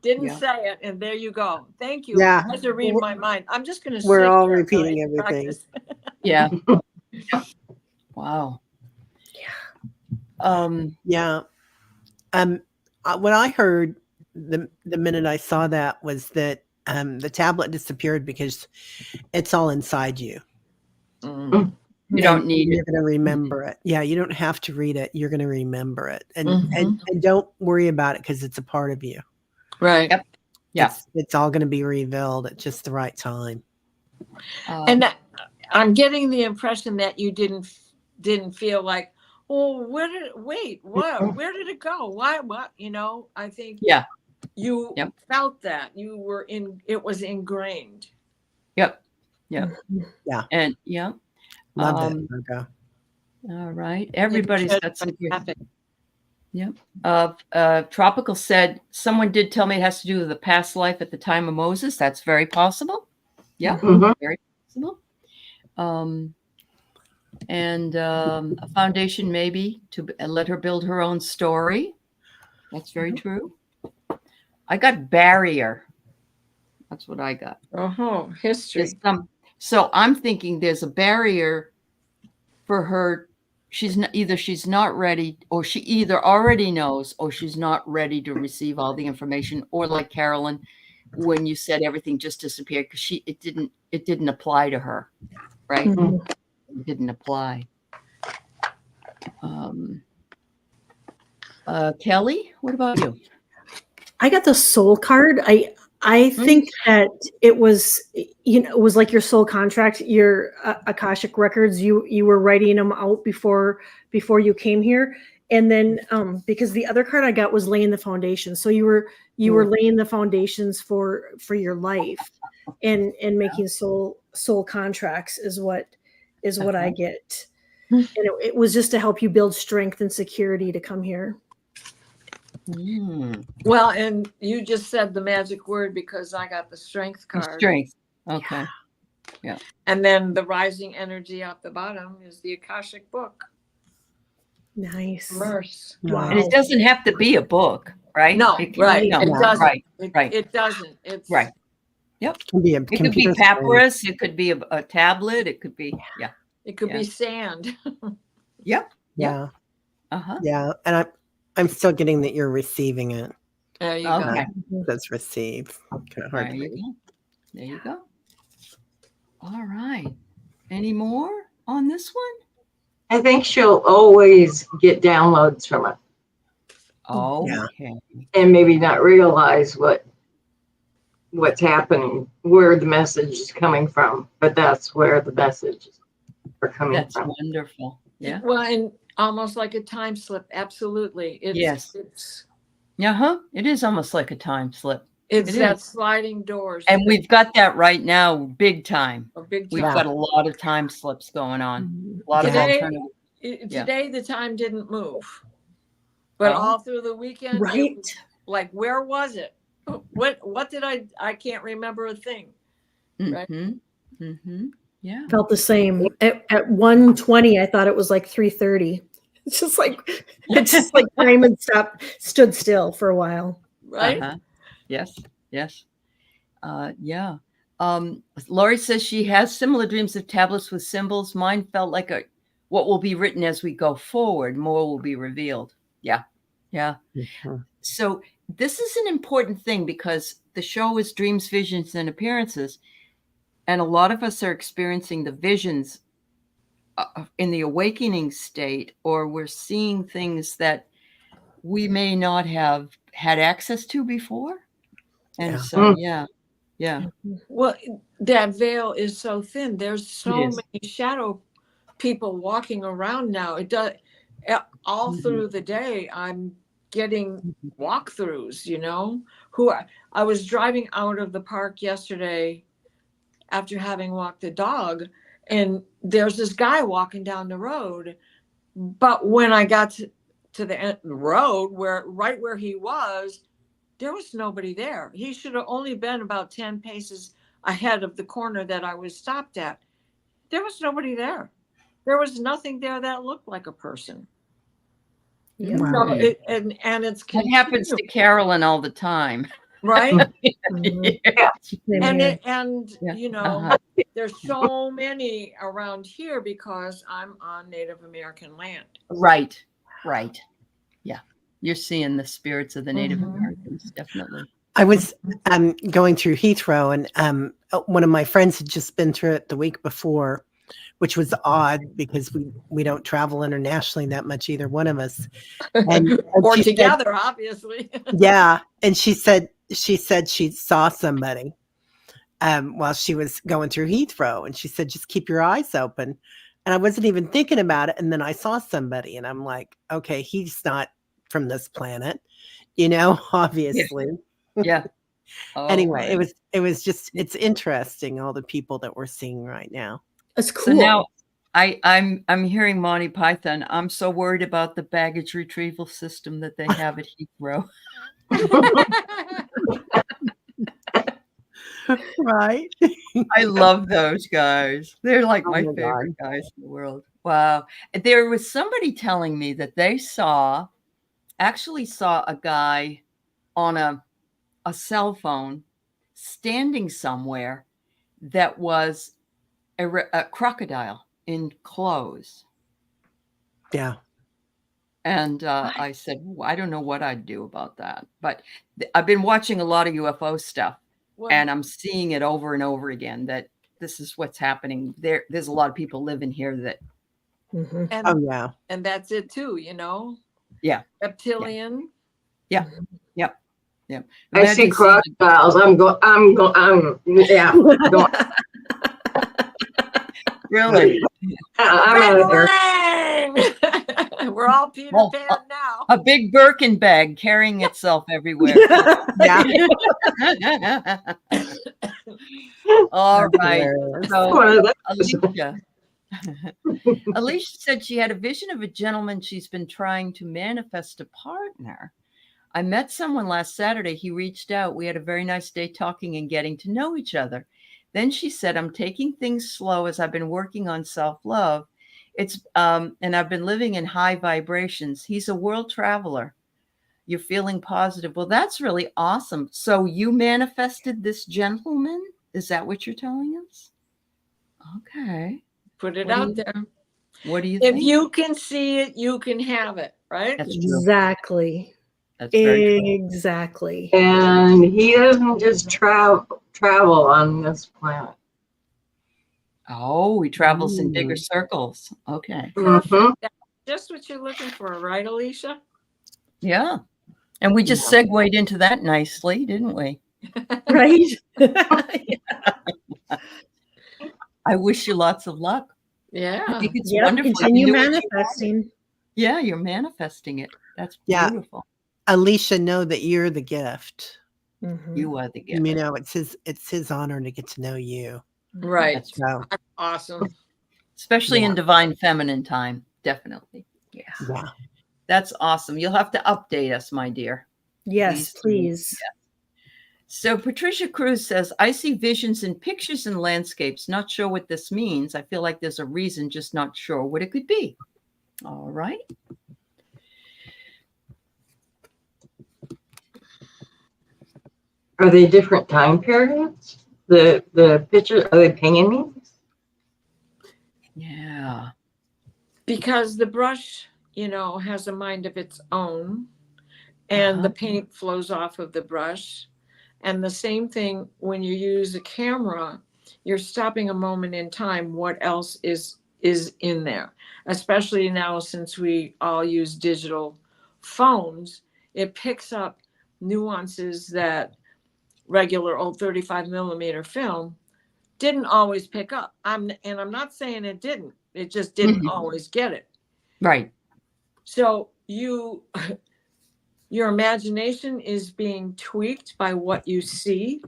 Didn't Yeah. say it, and there you go. Thank you. Yeah. You guys are reading my mind. I'm just going to We're sit all here until repeating I everything. practice. Yeah. Wow. Yeah. What I heard the minute I saw that was that the tablet disappeared because it's all inside you. Mm. You don't And need you're it. going to remember it. Yeah, you don't have to read it. You're going to remember it, and Mhm. and don't worry about it because it's a part of you. Right. Yep. Yeah. It's all going to be revealed at just the right time. And I'm getting the impression that you didn't feel like, oh, where did it go? Why, what? You know, I think Yeah. you Yep. felt that it was ingrained. Yep. Yep. Yeah. And yeah. Loved it, Virgo. All right. Everybody's got some good. Traffic. Yep. Tropical said someone did tell me it has to do with the past life at the time of Moses. That's very possible. Yeah. Mhm. Very possible. And a foundation maybe to let her build her own story. That's very true. I got barrier. That's what I got. Oh, history. So I'm thinking there's a barrier for her. She's not ready, or she either already knows or she's not ready to receive all the information, or like Carolyn, when you said everything just disappeared because it didn't apply to her, right? Mhm. It didn't apply. Kelly, what about you? I got the soul card. I think that it was, it was like your soul contract, your Akashic records. You were writing them out before you came here, and then because the other card I got was laying the foundation. So you were laying the foundations for your life, and making soul contracts is what I get, and it was just to help you build strength and security to come here. Well, and you just said the magic word because I got the strength card. Strength. Okay. Yeah. And then the rising energy at the bottom is the Akashic book. Nice. Immerse. Wow. And it doesn't have to be a book, right? No, right. No, It doesn't. Right. It doesn't. It's Right. Yep. It can be a It could be computer screen. papyrus. It could be a tablet. It could be, yeah. It could be sand. Yep. Yeah. Uh-huh. Yeah. And I'm still getting that you're receiving it. There you Okay. That's receive. Okay, hard There to you read. go. There you go. All right. Any more on this one? I think she'll always get downloads from it Okay. and maybe not realize what's happening, where the message is coming from, but that's where the messages are coming That's from. wonderful. Yeah. go. Well, and almost like a time slip. Absolutely. Yes. It's It is almost like a time slip. It's It that is. sliding doors. And we've got that right now, big time. a big We've time. got a lot of time slips going on. A lot of Today- alternative. Today the time didn't move, but Oh. all through the weekend, Right. like where was it? What did I can't remember a thing. Right. Mm-hmm. Mm-hmm. Yeah. Felt the same at 1:20. I thought it was like 3:30. It's just like time had stood still for a while. Right. Uh-huh. Yes. Yes. Yeah. Lori says she has similar dreams of tablets with symbols. Mine felt like what will be written as we go forward. More will be revealed. Yeah. Yeah. Mhm. So this is an important thing because the show is dreams, visions, and appearances. And a lot of us are experiencing the visions in the awakening state, or we're seeing things that we may not have had access to before. And Yeah. so, yeah. Well, that veil is so thin. There's so It is. many shadow people walking around now. It does all Mhm. through the day. I'm getting walkthroughs, who I was driving out of the park yesterday after having walked the dog, and there's this guy walking down the road. But when I got to the road right where he was, there was nobody there. He should have only been about 10 paces ahead of the corner that I was stopped at. There was nobody there. There was nothing there that looked like a person. Yeah. Wow. So and it's It happens to Carolyn all the time. right? Mhm. Yeah. Same And here. Yeah. you know, Uh-huh. there's so many around here because I'm on Native American land. Right. Right. Yeah. You're seeing the spirits of the Native Mhm. Americans, definitely. I was going through Heathrow, and one of my friends had just been through it the week before, which was odd because we don't travel internationally that much, either one of us. And Or she said, together, obviously. yeah, and she said she saw somebody while she was going through Heathrow, and she said just keep your eyes open. And I wasn't even thinking about it, and then I saw somebody, and I'm like, okay, he's not from this planet, obviously. Yeah. Oh, Anyway, right. it was just it's interesting all the people that we're seeing right now. That's So cool. now I'm hearing Monty Python. I'm so worried about the baggage retrieval system that they have at Heathrow. Right? I love those guys. They're like Oh my my favorite guys in the world. Wow. There was somebody telling me that they actually saw a guy on a cell phone standing somewhere that was a crocodile in clothes. Yeah. And I said, well, I don't know what I'd do about that. But I've been watching a lot of UFO stuff, Well, and I'm seeing it over and over again that this is what's happening. There's a lot of people living here that, Mhm. and, Oh yeah. and that's it too, yeah, reptilian. yeah, yep, yep. I see Imagine seeing crocodiles. Yeah. Going. really I'm out of there. Bang! We're all Peter Oh, Pan now. a big Birkin bag carrying itself everywhere. Yeah. All That's right. hilarious. So One of those. Alicia. Alicia said she had a vision of a gentleman she's been trying to manifest a partner. I met someone last Saturday. He reached out. We had a very nice day talking and getting to know each other. Then she said, I'm taking things slow as I've been working on self-love. And I've been living in high vibrations. He's a world traveler. You're feeling positive. Well, that's really awesome. So you manifested this gentleman? Is that what you're telling us? Okay. Put it What do out you- there. What do you If think? you can see it, you can have it, right? That's true. Exactly. That's very true. Exactly. And he doesn't just travel on this planet. Oh, he travels in bigger Mm. circles. Okay. Mhm. That's just what you're looking for, right, Alicia? Yeah. And we just segued into that nicely, didn't we? Right? I wish you lots of luck. I Yeah. think it's Yep. wonderful. Continue You knew what you wanted. manifesting. Yeah, you're manifesting it. That's Yeah. beautiful. Alicia, know that you're the gift. Mhm. You are the gift. It's his honor to get to know you. Right. That's right. So Awesome. Especially Yeah. in divine feminine time. Definitely. Yeah. yeah. That's awesome. You'll have to update us, my dear. Yes, do. please. So Patricia Cruz says, I see visions in pictures and landscapes. Not sure what this means. I feel like there's a reason, just not sure what it could be. All right. Are they different time periods? The picture, are they pinging me? Yeah. Because the brush, has a mind of its own, and the paint flows off of the brush. And the same thing when you use a camera, you're stopping a moment in time. What else is in there? Especially now, since we all use digital phones, it picks up nuances that regular old 35 millimeter film didn't always pick up. I'm not saying it didn't. It just didn't always get it. Right. So your imagination is being tweaked by what you see,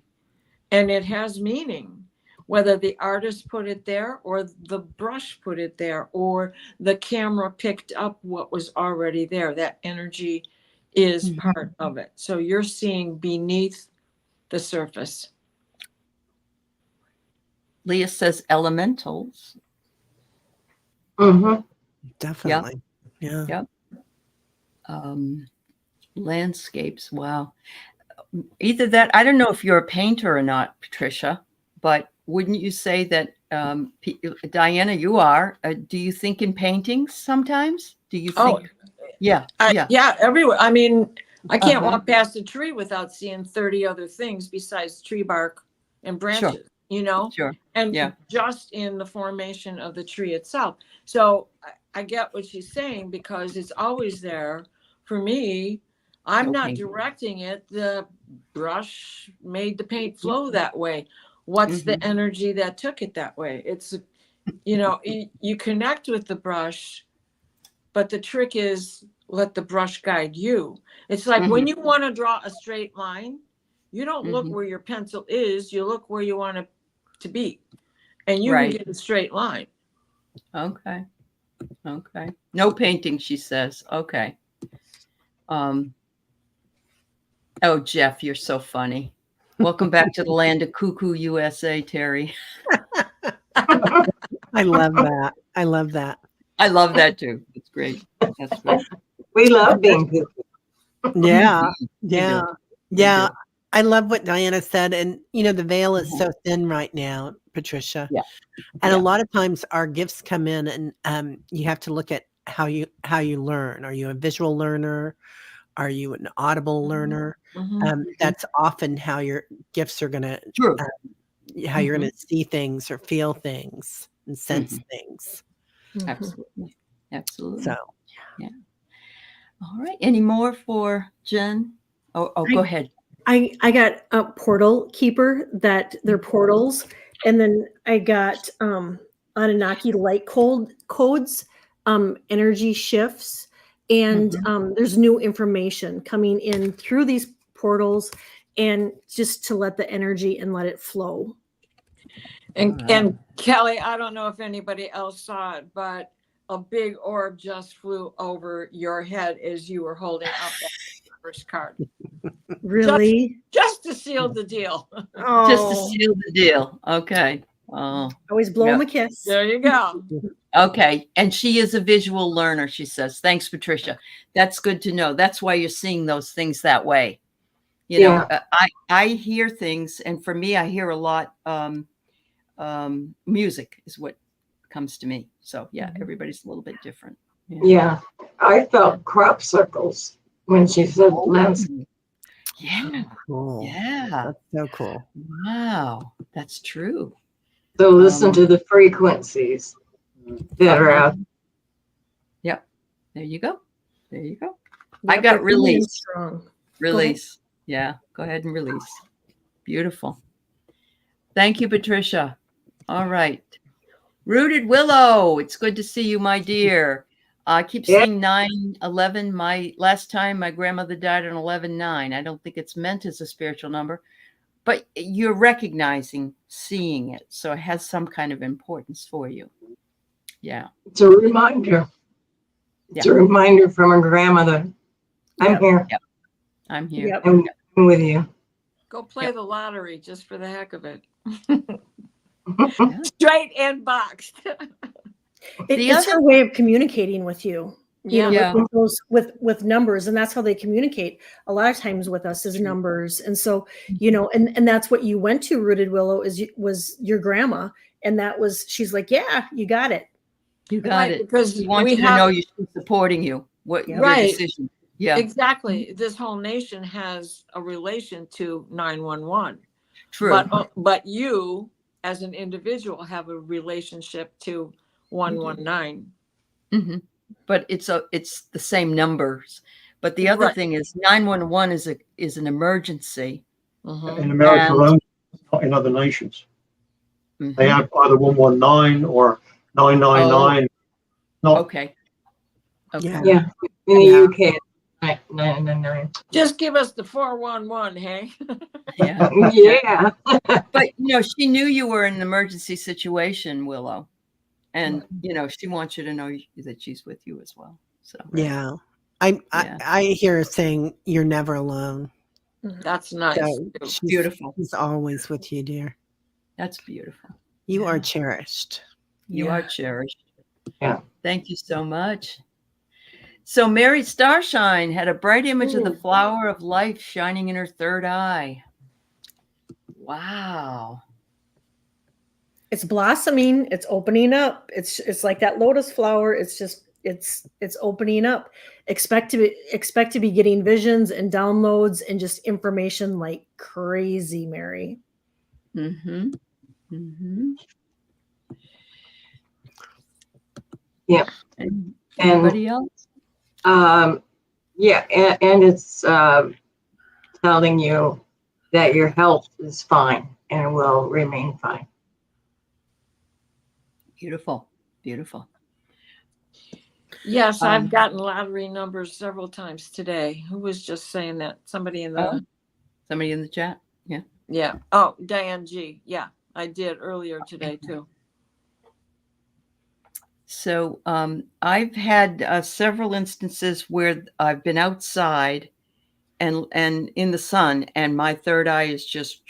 and it has meaning, whether the artist put it there or the brush put it there or the camera picked up what was already there. That energy is part of it. So you're seeing beneath the surface. Leah says elementals. Mm-hmm. Definitely. Yeah. Yep. Landscapes. Wow. either that, I don't know if you're a painter or not, Patricia, but wouldn't you say that, Diana, you are, do you think in paintings sometimes? Do you Oh, think? Yeah, yeah. yeah, everywhere. I mean, I can't Uh-huh. walk past a tree without seeing 30 other things besides tree bark and branches, you know? Sure. And Yeah. just in the formation of the tree itself. So I get what she's saying because it's always there. For me, I'm not Okay. directing it. The brush made the paint flow that way. What's the energy that took it that way? It's, you know, you connect with the brush, but the trick is let the brush guide you. It's like when you want to draw a straight line, you don't look where your pencil is, you look where you want it to be. And you Right. can get a straight line. Okay. Okay. No painting, she says. Okay. Oh, Jeff, you're so funny. Welcome back to the land of cuckoo, USA, Terry. I love that. I love that. I love that too. It's great. That's great. We love being people. Yeah. We Yeah. do. Yeah. I love what Diana said. And, you know, the veil is so thin right now, Patricia. Yeah. And Yeah. a lot of times our gifts come in and you have to look at how you learn. Are you a visual learner? Are you an audible learner? That's often how your gifts are going to, True. how you're going to see things or feel things and sense things. Absolutely. Absolutely. So, yeah. All right. Any more for Jen? Oh, go ahead. I got a portal keeper that they're portals, and then I got Anunnaki light codes, energy shifts, and there's new information coming in through these portals, and just to let the energy and let it flow. And Kelly, I don't know if anybody else saw it, but a big orb just flew over your head as you were holding up that first card. Really? Just to seal the deal. Oh, Just to seal the deal. Okay. Oh, always blow them a kiss. There you go. okay. And she is a visual learner, she says. Thanks, Patricia. That's good to know. That's why you're seeing those things that way. You know, I hear things, and for me, I hear a lot. Music is what comes to me. So yeah, everybody's a little bit different. Yeah. I felt crop circles when she said landscape. Yeah. cool. Yeah. That's so cool. Wow. That's true. So listen to the frequencies that are out. Yep. There you go. There you go. Yep, I got they're really release. strong. Release. Yeah. Go ahead and release. Beautiful. Thank you, Patricia. All right. Rooted Willow. It's good to see you, my dear. I keep seeing 9/11. My last time my grandmother died on 11/9. I don't think it's meant as a spiritual number, but you're recognizing, seeing it. So it has some kind of importance for you. Yeah. It's a reminder. It's a reminder from a grandmother. I'm here. Yep. I'm here. Yep. I'm with you. Go play the lottery just for the heck of it. Straight and boxed. It's her way of communicating with you. You know, with numbers, and that's how they communicate a lot of times with us is numbers. And so, you know, and that's what you went to, Rooted Willow, was your grandma, and that was, she's like, yeah, you got it. You got it. Because we want you to know she's supporting you. What your decision. Yeah. Exactly. This whole nation has a relation to 911. True. But you as an individual have a relationship to 119. But it's the same numbers. But the other thing is 911 is an emergency. In America alone, not in other nations. They have either 119 or 999. Okay. Yeah. In the UK, 999. Just give us the 411, hey? Yeah. Yeah. But you know, she knew you were in an emergency situation, Willow. And you know, she wants you to know that she's with you as well. So I hear her saying you're never alone. That's nice. So she's beautiful. She's always with you, dear. That's beautiful. You are cherished. You are cherished. Yeah. Thank you so much. So Mary Starshine had a bright image of the Ooh. flower of life shining in her third eye. Wow. It's blossoming. It's opening up. It's like that lotus flower. It's just it's opening up. Expect to be getting visions and downloads and just information like crazy, Mary. Mm-hmm. Mm-hmm. Yeah. And And anybody else? yeah, and it's telling you that your health is fine and will remain fine. Beautiful. Beautiful. Yes, I've gotten lottery numbers several times today. Who was just saying that? Somebody in the Somebody in the chat. Yeah. yeah. Oh, Diane G. Yeah, I did earlier today too. So I've had several instances where I've been outside and in the sun, and my third eye is just,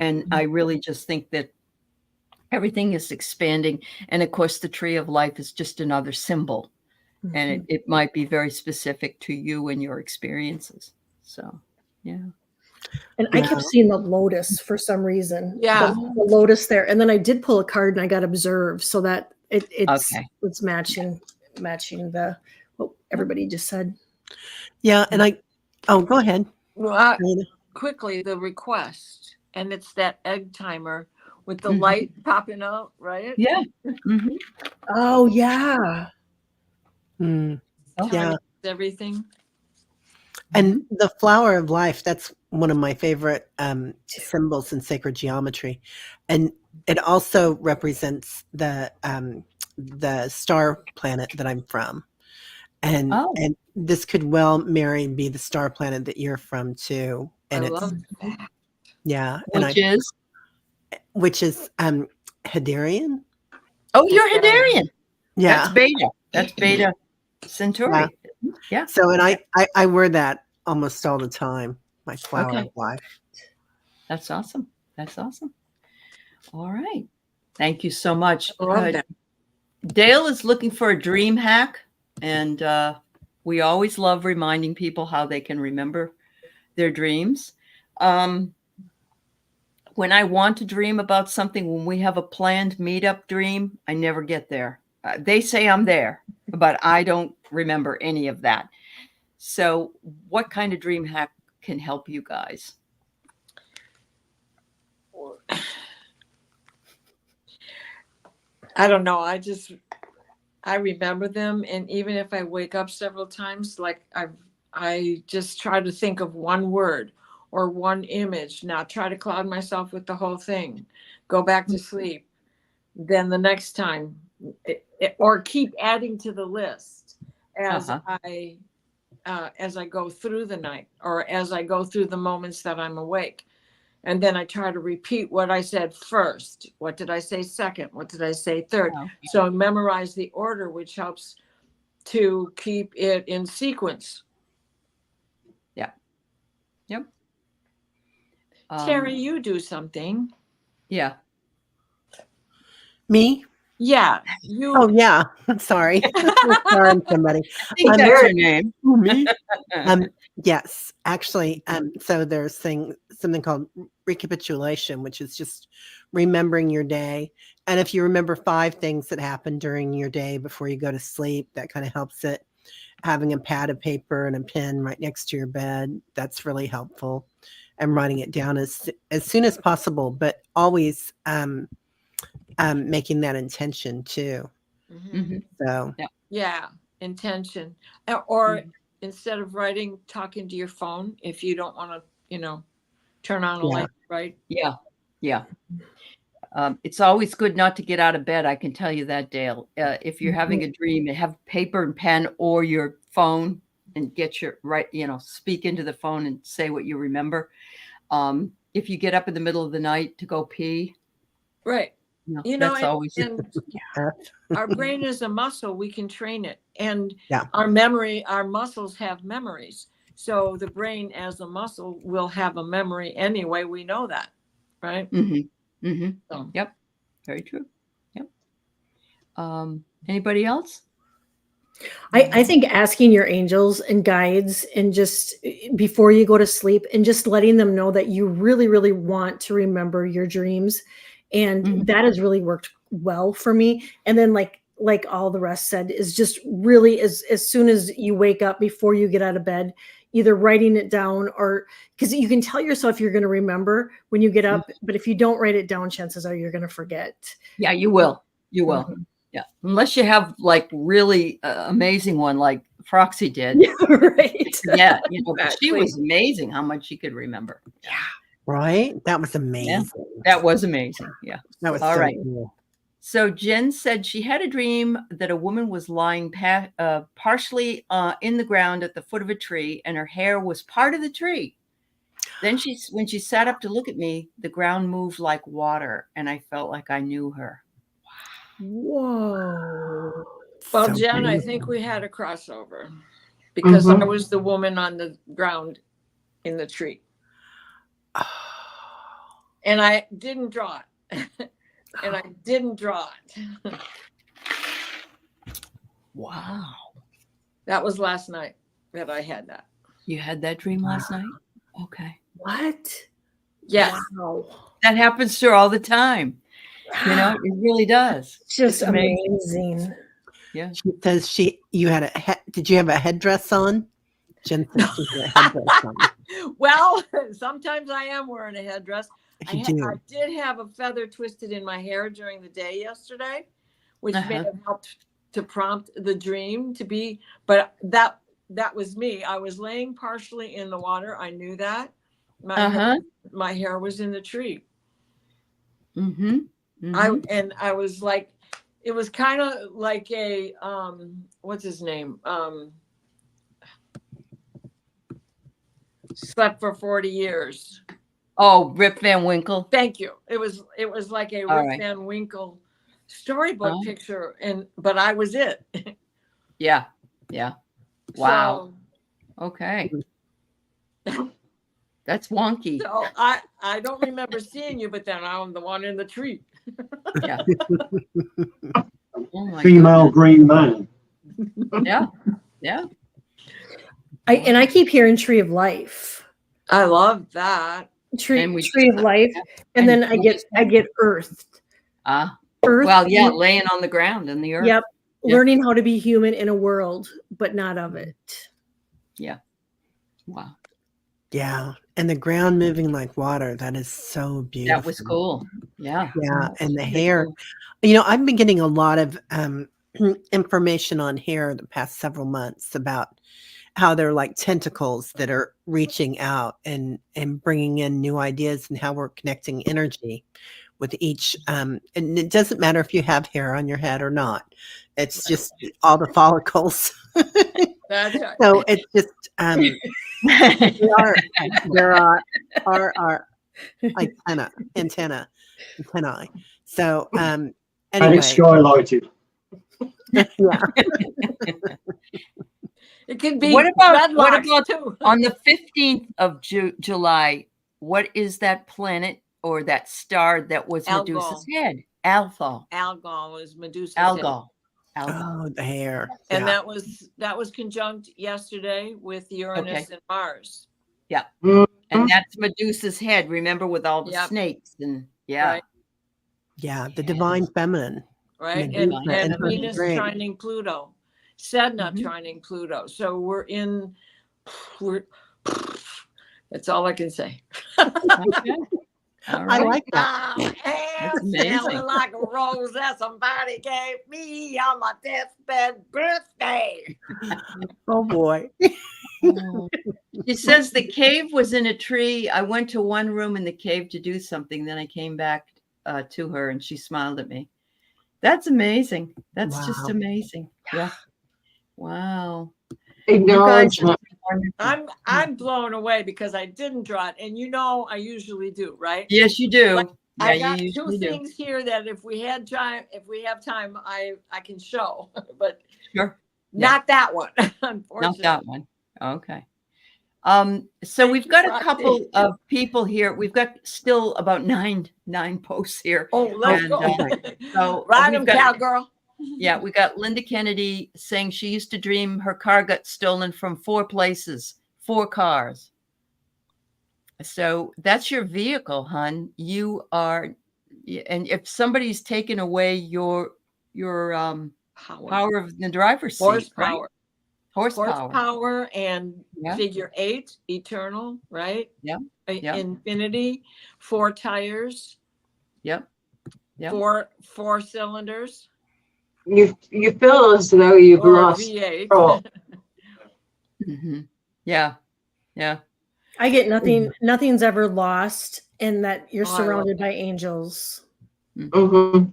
and I really just think that everything is expanding. And of course, the tree of life is just another symbol, and it might be very specific to you and your experiences. So, yeah. And I kept seeing the lotus for some reason. Yeah. The lotus there. And then I did pull a card and I got observed, so that it's matching the what everybody just said. Yeah, and go ahead. Well, quickly, the request, and it's that egg timer with the light popping out, right? Yeah. Mm-hmm. Oh yeah. Yeah. Everything. And the flower of life, that's one of my favorite symbols in sacred geometry. And it also represents the star planet that I'm from. And this could well, Mary, be the star planet that you're from too. And I it's love that. yeah. Which is Hadarian. Oh, you're Hadarian. Yeah. That's Beta Centauri. Yeah. So, and I wear that almost all the time. My flower of life. That's awesome. That's awesome. All right. Thank you so much. I love that. Dale is looking for a dream hack, and we always love reminding people how they can remember their dreams. When I want to dream about something, when we have a planned meetup dream, I never get there. They say I'm there, but I don't remember any of that. So what kind of dream hack can help you guys? I don't know. I remember them. And even if I wake up several times, like I just try to think of one word or one image, not try to cloud myself with the whole thing, go back to sleep. Then the next time, or keep adding to the list as I go through the night, or as I go through the moments that I'm awake. And then I try to repeat what I said first. What did I say second? What did I say third? So I memorize the order, which helps to keep it in sequence. Yeah. Yep. Terry, you do something. Yeah. Me? Yeah. You. Oh, yeah. I'm sorry. Sorry, somebody. I think that's your name. Me? Yes, actually. So there's something called recapitulation, which is just remembering your day. And if you remember 5 things that happened during your day before you go to sleep, that kind of helps it. Having a pad of paper and a pen right next to your bed, that's really helpful. And writing it down as soon as possible, but always making that intention too. So yeah, intention. Or instead of writing, talking to your phone if you don't want to, turn on a light, right? Yeah. It's always good not to get out of bed. I can tell you that, Dale. If you're having a dream, have paper and pen or your phone and get your speak into the phone and say what you remember. If you get up in the middle of the night to go pee. Right. That's always. And our brain is a muscle. We can train it. And our muscles have memories. So the brain as a muscle will have a memory anyway. We know that. Right. So. Yep. Very true. Yep. Anybody else? I think asking your angels and guides and just before you go to sleep and just letting them know that you really, really want to remember your dreams. And Mhm. that has really worked well for me. And then like all the rest said is just really as soon as you wake up before you get out of bed, either writing it down or because you can tell yourself you're going to remember when you get up, but if you don't write it down, chances are you're going to forget. Yeah, you will. You will. Mhm. Yeah. Unless you have like really amazing one like Foxy did. Yeah, right. Yeah. You know, but she Exactly. was amazing how much she could remember. Yeah. Right? That was amazing. That was amazing. Yeah. That was All so right. cool. So Jen said she had a dream that a woman was lying partially in the ground at the foot of a tree, and her hair was part of the tree. Then when she sat up to look at me, the ground moved like water, and I felt like I knew her. Whoa. Well, So Jen, I beautiful. think we had a crossover because I Mhm. was the woman on the ground in the tree. And I didn't draw it. And I didn't draw it. Wow. That was last night that I had that. You had that dream last night? Okay. What? Yes. Wow. That happens to her all the time. You know, it really does. Just It's amazing. amazing. Yeah. She says did you have a headdress on? Jen said she had a headdress on. Well, sometimes I am wearing a headdress. You do. I did have a feather twisted in my hair during the day yesterday, which may have helped to prompt the dream to be, but that was me. I was laying partially in the water. I knew that. My hair was in the tree. Mm-hmm. Mm-hmm. I was like, it was kind of like a what's his name? Slept for 40 years. Oh, Rip Van Winkle. Thank you. It was like a Rip Van Winkle storybook picture, but I was it. Yeah. Yeah. Wow. So, okay. That's wonky. So I don't remember seeing you, but then I'm the one in the tree. Yeah. Oh my Female green man. Yeah. Yeah. I keep hearing Tree of Life. I love that. Tree of Life. And then I get earthed. Earth. Well, yeah, laying on the ground in the earth. Yep. Learning how to be human in a world, but not of it. Yeah. Wow. Yeah. And the ground moving like water. That is so beautiful. That was cool. Yeah. Yeah. And the hair. You know, I've been getting a lot of information on hair the past several months about how they're like tentacles that are reaching out and bringing in new ideas and how we're connecting energy with each. And it doesn't matter if you have hair on your head or not. It's just all the follicles. That's right. So it's just there are antennae. So And anyway, it's skylighted. yeah. It can be. What about too? On the 15th of July? What is that planet or that star that was Medusa's head? Algol. Algol was Medusa's Algol. head. Oh, the hair. And that was conjunct yesterday with Uranus and Mars. Yeah. And that's Medusa's head, remember, with all the snakes and Right. Yeah, the divine feminine. Right. Medusa And Venus trining Pluto. Sedna Mhm. trining Pluto. So that's all I can say. Okay. All right. I like that. That's amazing. Smelling like a rose that somebody gave me on my deathbed birthday. Oh boy. She says the cave was in a tree. I went to one room in the cave to do something. Then I came back to her and she smiled at me. That's amazing. That's just amazing. Yeah. Wow. Acknowledgement. I'm blown away because I didn't draw it, and I usually do, right? Yes, you do. Like, Yeah, I got you two things here that if we have time, I can show, but not that one, unfortunately. Not that one. Okay. So we've got a couple of people here. We've got still about nine posts here. Oh, let's go. So Ride them, cowgirl. Yeah, we got Linda Kennedy saying she used to dream her car got stolen from 4 places, 4 cars. So that's your vehicle, hon. You are, and if somebody's taken away your power of the driver's seat, right? Horsepower and Yeah. figure 8, eternal, right? Yeah. Yeah. Infinity, 4 tires. Yep. Yep. 4 cylinders. You feel as though you've Or lost V8. control. Yeah. Yeah. I get nothing's ever lost, and that you're Oh, I love surrounded by angels. Mhm.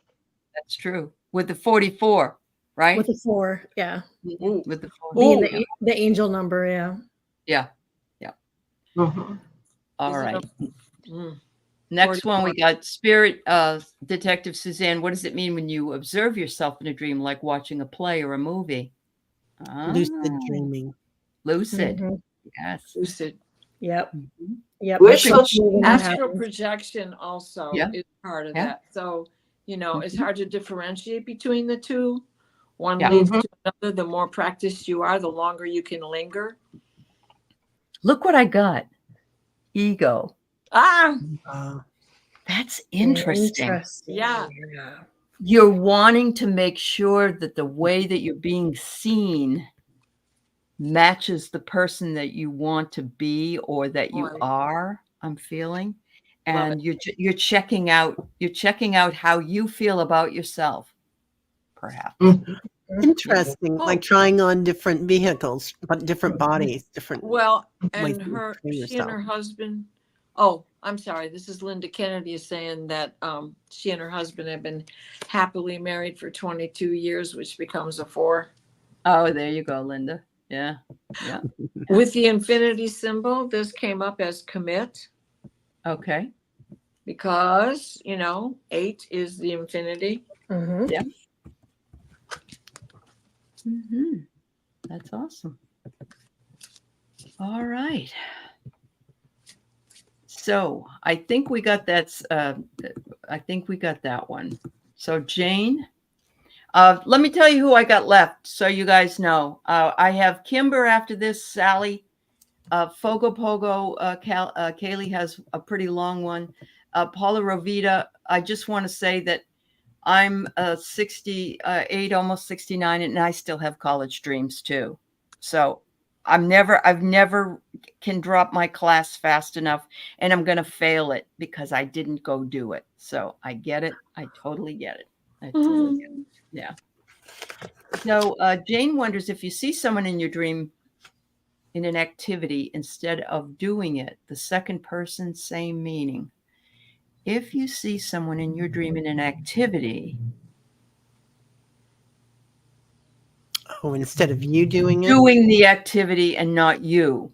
That's true. With the 44, right? With the 4, yeah. With the 4. Being the angel number, yeah. Yeah. Yeah. Mhm. All Is it right. a- Next 44. one, we got Spirit Detective Suzanne. What does it mean when you observe yourself in a dream, like watching a play or a movie? Lucid dreaming. Lucid. Mhm. Yes. Lucid. Yep. Mhm. Yep. Which That's was- when that Astral happens. projection also Yeah. is part of Yeah. that. So, it's Mhm. hard to differentiate between the two. One Yeah. leads Mhm. to another. The more practiced you are, the longer you can linger. Look what I got. Ego. Ah, That's interesting. yeah. You're wanting to make sure that the way that you're being seen matches the person that you want to be or that you Right. are, I'm feeling. Love And you're checking out how you feel about yourself, perhaps. Mhm. Interesting. Oh. Like trying on different vehicles, but different bodies, different Well, ways and to she and yourself. her husband. Oh, I'm sorry. This is Linda Kennedy is saying that she and her husband have been happily married for 22 years, which becomes a 4. Oh, there you go, Linda. Yeah. Yeah. With the infinity symbol, this came up as commit Okay. because, 8 is the infinity. Mhm. Yeah. That's awesome. All right. So I think we got that. I think we got that one. So Jane, let me tell you who I got left, so you guys know. I have Kimber after this. Sally, Fogo Pogo. Kaylee has a pretty long one. Paula Rovita. I just want to say that I'm 68, almost 69, and I still have college dreams too. So I've never can drop my class fast enough, and I'm going to fail it because I didn't go do it. So I get it. I totally get it. I totally get it. Yeah. So Jane wonders if you see someone in your dream in an activity instead of doing it, the second person, same meaning. If you see someone in your dream in an activity, Oh, instead of you doing it? doing the activity and not you,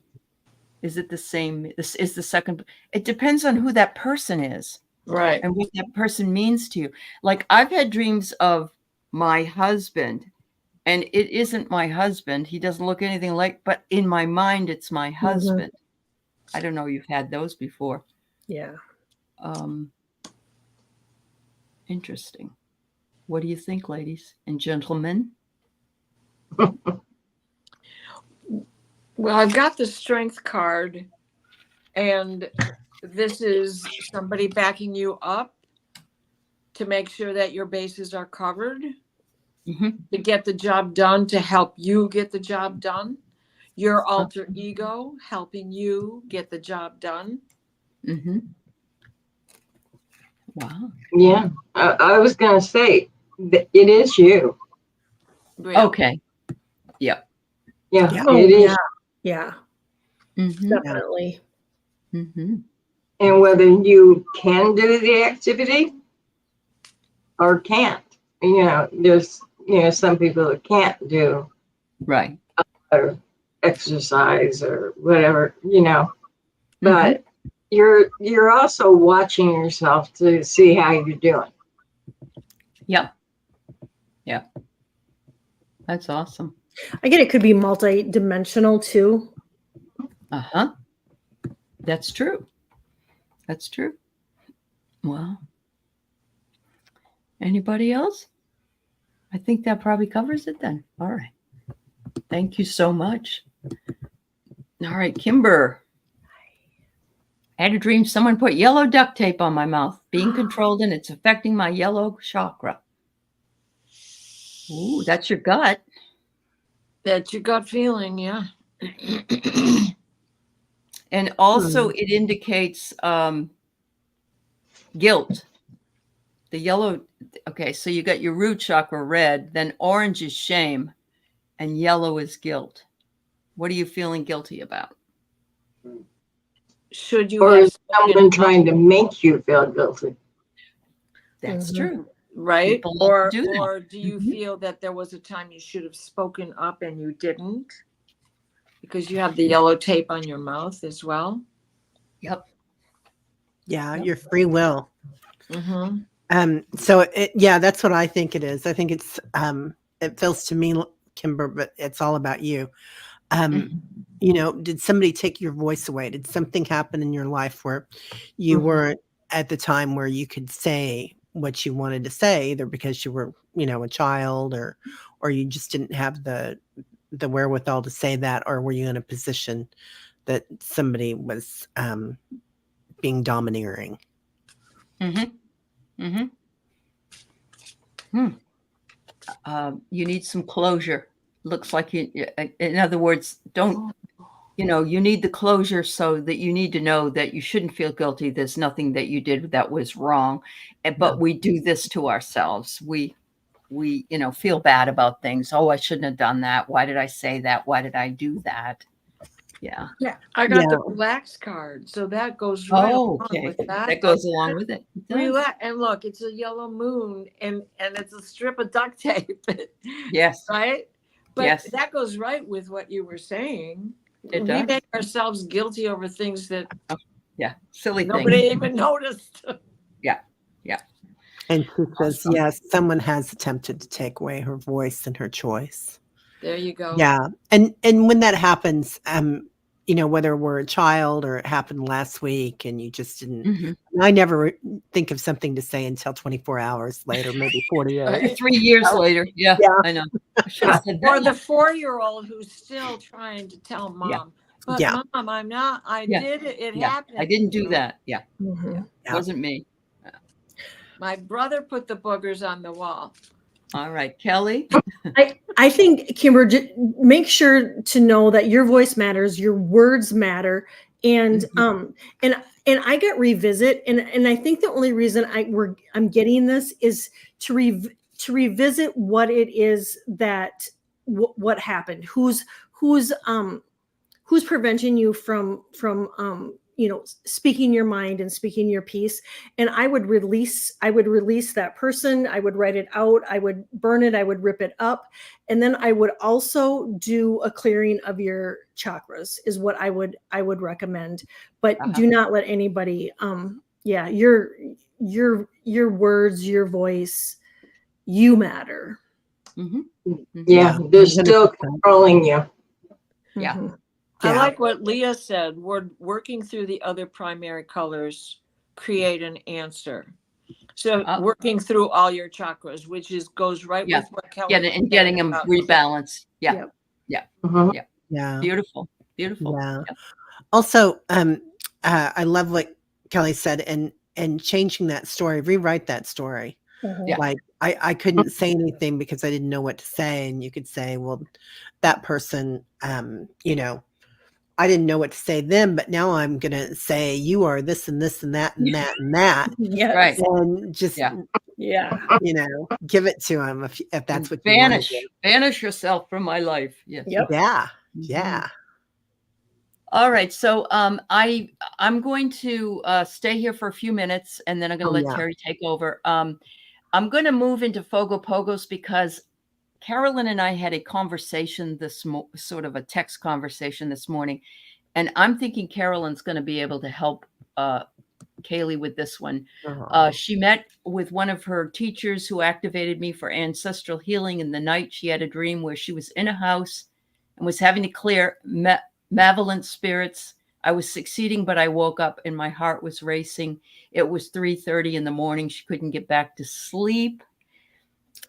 is it the same? This is the second. It depends on who that person is Right. and what that person means to you. Like I've had dreams of my husband, and it isn't my husband. He doesn't look anything like, but in my mind, it's my husband. I don't know. You've had those before. Yeah. Interesting. What do you think, ladies and gentlemen? Well, I've got the strength card, and this is somebody backing you up to make sure that your bases are covered, to get the job done, to help you get the job done. Your alter ego helping you get the job done. Wow. Yeah, I was going to say that it is you. Yeah. Okay. Yep. Yeah, Oh, it is. yeah. Mm-hmm. Definitely. Mm-hmm. And whether you can do the activity or can't, there's some people that can't do Right. or exercise or whatever, but you're also watching yourself to see how you're doing. Yep. Yep. That's awesome. I get it could be multi-dimensional too. Uh-huh. That's true. That's true. Well, anybody else? I think that probably covers it then. All right. Thank you so much. All right, Kimber. I had a dream someone put yellow duct tape on my mouth, being controlled, and it's affecting my yellow chakra. Ooh, that's your gut. That's your gut feeling, yeah. And also it indicates guilt. The yellow, okay, so you got your root chakra red, then orange is shame, and yellow is guilt. What are you feeling guilty about? Should you Or have is someone trying to make you feel guilty? That's Mhm. true. right? People love Or to do that. or do you Mhm. feel that there was a time you should have spoken up and you didn't? Because you have the yellow tape on your mouth as well. Yep. Yeah, Yep. your free will. Mm-hmm. So yeah, that's what I think it is. I think it's it feels to me, Kimber, but it's all about you. You know, did somebody take your voice away? Did something happen in your life where you Mhm. weren't at the time where you could say what you wanted to say, either because you were, you know, a child, or you just didn't have the wherewithal to say that, or were you in a position that somebody was being domineering? Mm-hmm. Mm-hmm. You need some closure. Looks like you, in other words, don't, you know, you need the closure so that you need to know that you shouldn't feel guilty. There's nothing that you did that was wrong. But we do this to ourselves. We, you know, feel bad about things. Oh, I shouldn't have done that. Why did I say that? Why did I do that? Yeah. Yeah, I got Yeah. the relax card, so that goes right Oh, along okay. with that. That goes along with it. It does. Relax, and look, it's a yellow moon, and it's a strip of duct tape. Yes. Right? But Yes. that goes right with what you were saying. It We does. make ourselves guilty over things that Yeah. Silly nobody thing. even noticed. Yeah. Yeah. And she says, Awesome. yes, someone has attempted to take away her voice and her choice. There you go. Yeah. And when that happens, you know, whether we're a child or it happened last week and you just didn't, Mhm. I never think of something to say until 24 hours later, maybe 48. Right? 3 years later. Yeah. Yeah. I know. I should have said Or that. the 4-year-old who's still trying to tell mom, Yeah. but Yeah. mom, I'm not, I Yeah. did it. It Yeah. happened. I didn't do that. Yeah. Mhm. Yeah. Wasn't me. My brother put the boogers on the wall. All right. Kelly. I think, Kimber, make sure to know that your voice matters, your words matter, and and I got revisit, and I think the only reason I'm getting this is to revisit what it is that what happened, who's preventing you from you know, speaking your mind and speaking your piece. And I would release that person. I would write it out, I would burn it, I would rip it up, and then I would also do a clearing of your chakras is what I would recommend. But do not let anybody yeah, your words, your voice, you matter. Yeah, they're still controlling you. Yeah. Mhm. I Yeah. like what Leah said. We're working through the other primary colors, create an answer. So working through all your chakras, which goes right Yeah. with what Kelly Yeah. was And getting saying them about rebalanced. Yeah. Yep. Yeah. Mhm. Yeah. Yeah. Beautiful. Beautiful. Yeah. Also, I love what Kelly said, and changing that story, rewrite that story. Mhm. Yeah. Like I couldn't say anything because I didn't know what to say. And you could say, well, that person, you know, I didn't know what to say then, but now I'm going to say you are this and this and that and that and that. Yes. Right. And just, Yeah. you know, give it to him if that's And what you want to vanish. do. Vanish yourself from my life. Yes. Yep. Yeah. Mhm. Yeah. All right. So I'm going to stay here for a few minutes, and then I'm going to let Terry take over. I'm going to move into Fogo Pogos because Carolyn and I had a conversation sort of a text conversation this morning, and I'm thinking Carolyn's going to be able to help Kaylee with this one. She met with one of her teachers who activated me for ancestral healing in the night. She had a dream where she was in a house and was having to clear malevolent spirits. I was succeeding, but I woke up and my heart was racing. It was 3:30 in the morning. She couldn't get back to sleep.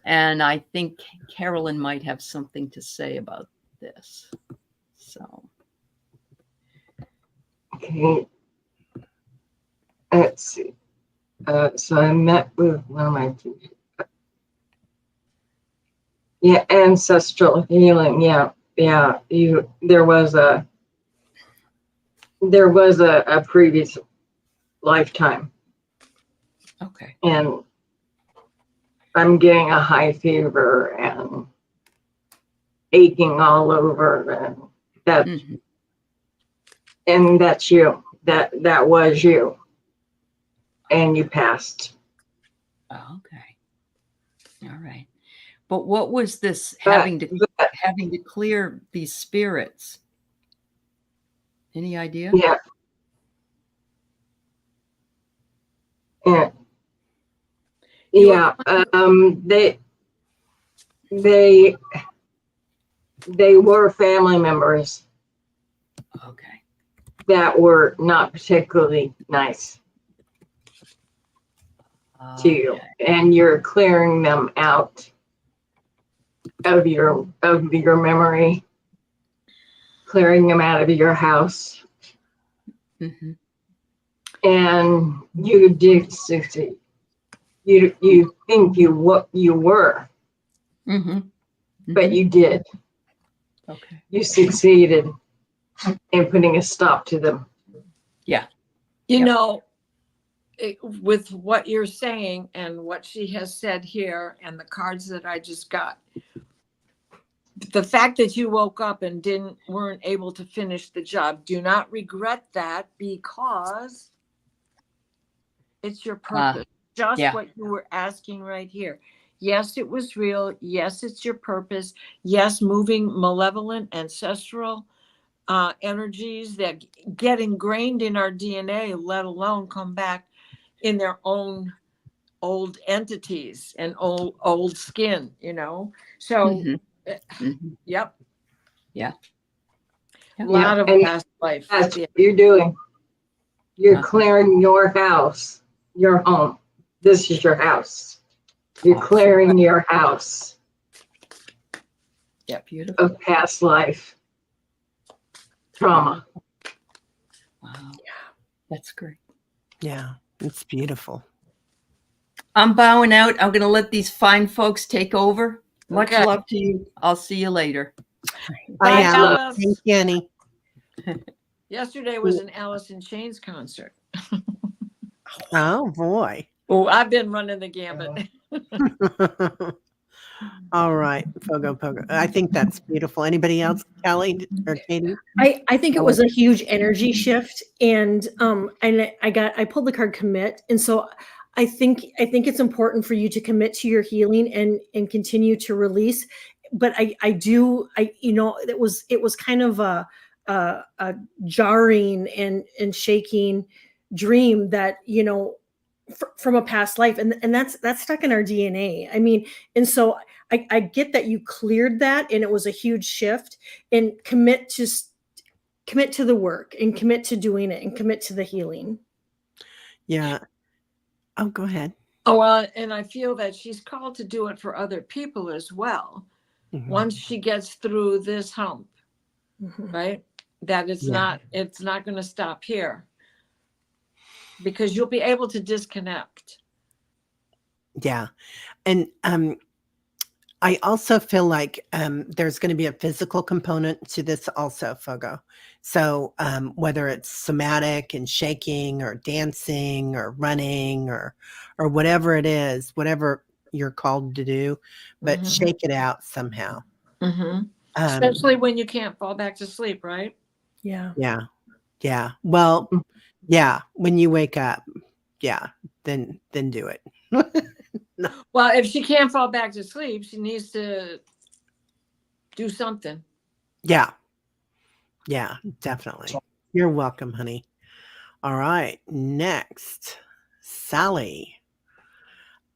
And I think Carolyn might have something to say about this. So. Okay. Let's see. So I met with one of my teachers. Yeah, ancestral healing. Yeah, yeah. There was a previous lifetime, Okay. and I'm getting a high fever and aching all over, and that Mm-hmm. and that's you. That was you, and you passed. Oh, okay. All right. But what was this But, having to clear these spirits? Any idea? yeah, yeah, yeah. They were family members Okay. that were not particularly nice to you, Okay. and you're clearing them out of your memory, clearing them out of your house, Mm-hmm. and you did succeed. You think you were, Mm-hmm. but you did. Okay. You succeeded in putting a stop to them. Yeah. You Yep. know, with what you're saying and what she has said here and the cards that I just got, the fact that you woke up and weren't able to finish the job, do not regret that, because it's your purpose. Just yeah. what you were asking right here. Yes, it was real. Yes, it's your purpose. Yes, moving malevolent ancestral energies that get ingrained in our DNA, let alone come back in their own old entities and old skin, you know. So Mm-hmm. yep. Yeah. A lot of and past life. that's what you're doing. You're Uh-huh. clearing your house, your home. This is your house. You're clearing your house Yeah. Beautiful. of past life trauma. Wow. That's great. Yeah, it's beautiful. I'm bowing out. I'm going to let these fine folks take over. Much Okay. love to you. I'll see you later. Bye, Alice. Alice. Thank you, Annie. Yesterday was an Alice in Chains concert. Oh boy. Oh, I've been running the gambit. All right, Pogo. I think that's beautiful. Anybody else, Kelly or Katie? I think it was a huge energy shift, and I pulled the card commit, and so I think it's important for you to commit to your healing and continue to release. But it was kind of a jarring and shaking dream that from a past life, and that's stuck in our DNA. I mean, and so I get that you cleared that, and it was a huge shift. And commit to the work, and commit to doing it, and commit to the healing. Yeah. Oh, go ahead. Oh, well, and I feel that she's called to do it for other people as well. Mm-hmm. Once she gets through this hump, right? That it's not going to stop here, because you'll be able to disconnect. Yeah. And I also feel like there's going to be a physical component to this also, Fogo. So whether it's somatic and shaking or dancing or running or whatever it is, whatever you're called to do, but shake it out somehow. Especially when you can't fall back to sleep, right? Yeah. Yeah. Yeah. Well, yeah. When you wake up, yeah, then do it. No. Well, if she can't fall back to sleep, she needs to do something. Yeah. Yeah, definitely. You're welcome, honey. All right. Next, Sally.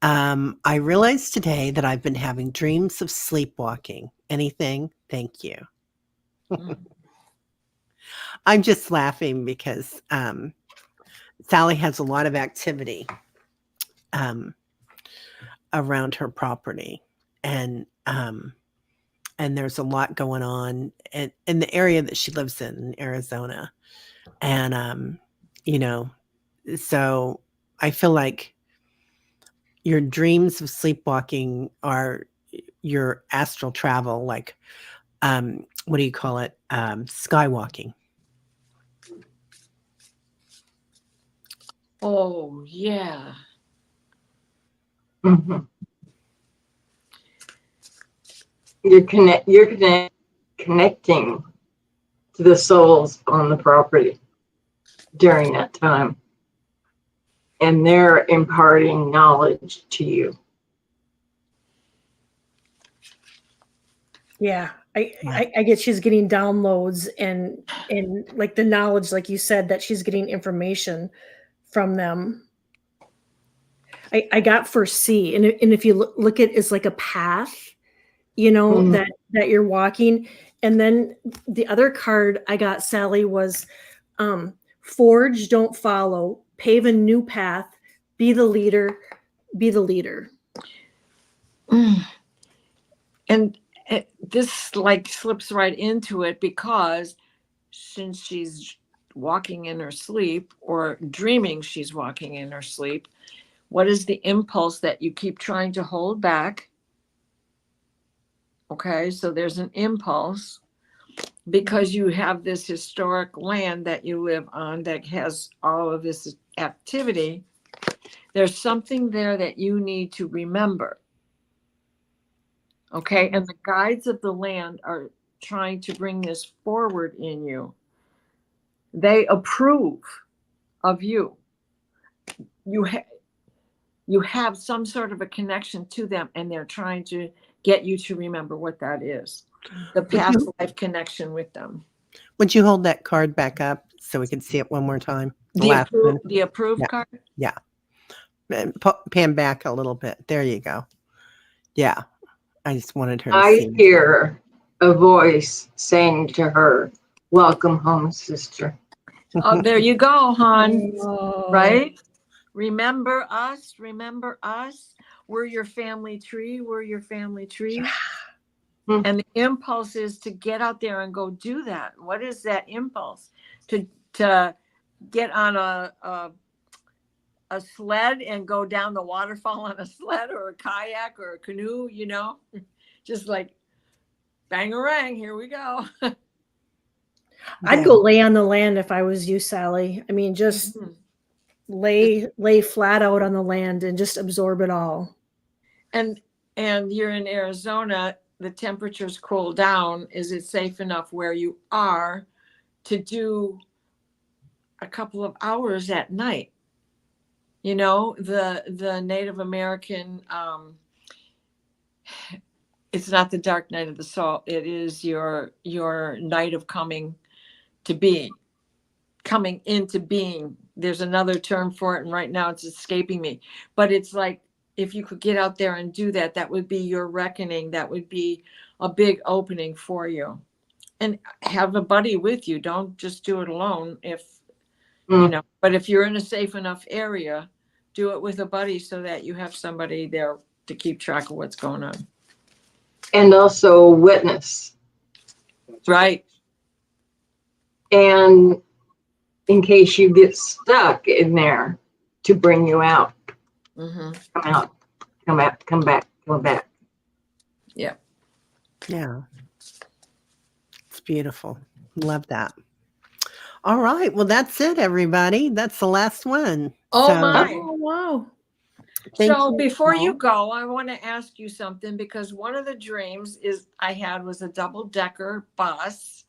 I realized today that I've been having dreams of sleepwalking. Anything? Thank you. I'm just laughing because Sally has a lot of activity around her property. and there's a lot going on in the area that she lives in Arizona. And, you know, so I feel like your dreams of sleepwalking are your astral travel, like, what do you call it? Skywalking. Oh, yeah. Mhm. Connecting to the souls on the property during that time, and they're imparting knowledge to you. Yeah, I get she's getting downloads and like the knowledge, like you said, that she's getting information from them. I got first C, and if you look at it's like a path, you know, Mhm. that you're walking, and then the other card I got, Sally, was forge, don't follow, pave a new path, be the leader, be the leader. And this like slips right into it, because since she's walking in her sleep or dreaming she's walking in her sleep, what is the impulse that you keep trying to hold back? Okay, so there's an impulse because you have this historic land that you live on that has all of this activity. There's something there that you need to remember. Okay, and the guides of the land are trying to bring this forward in you. They approve of you. You have some sort of a connection to them, and they're trying to get you to remember what that is. The past life connection with them. Would you hold that card back up so we can see it one more time? The approved Yeah. card? Yeah. And pan back a little bit. There you go. Yeah. I just wanted her to I see. hear a voice saying to her, "Welcome home, sister." Oh, there you go, hon. Oh. Right? Remember us. Remember us. We're your family tree. We're your family tree. And the impulse is to get out there and go do that. What is that impulse? To get on a sled and go down the waterfall on a sled, or a kayak or a canoe, you know, just like bang-a-rang, here we go. I'd go lay on the land if I was you, Sally. I mean, just lay flat out on the land and just absorb it all. And you're in Arizona, the temperatures cool down. Is it safe enough where you are to do a couple of hours at night? You know, the Native American, it's not the dark night of the soul. It is your night of coming to be, coming into being. There's another term for it, and right now it's escaping me. But it's like, if you could get out there and do that, that would be your reckoning. That would be a big opening for you. And have a buddy with you. Don't just do it alone. You know, but if you're in a safe enough area, do it with a buddy so that you have somebody there to keep track of what's going on. And also witness. Right. And in case you get stuck in there, to bring you out. Mm-hmm. Come out. Come out. Come back. Come back. Yeah. Yeah. It's beautiful. Love that. All right. Well, that's it, everybody. That's the last one. Oh, So, my. Oh, wow. So before you go, I want to ask you something, because one of the dreams I had was a double-decker bus.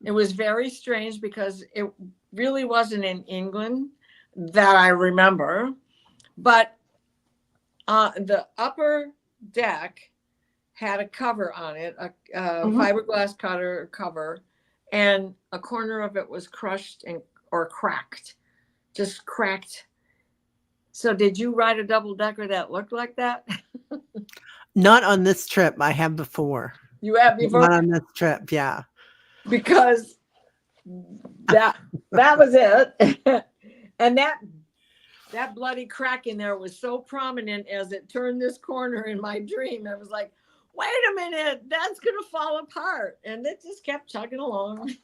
It was very strange because it really wasn't in England that I remember, but the upper deck had a cover on it, a fiberglass cover, and a corner of it was crushed or cracked, just cracked. So did you ride a double-decker that looked like that? not on this trip. I have before. You have before? Not on this trip. Yeah. Because that was it. And that that bloody crack in there was so prominent as it turned this corner in my dream. I was like, wait a minute, that's going to fall apart. And it just kept chugging along.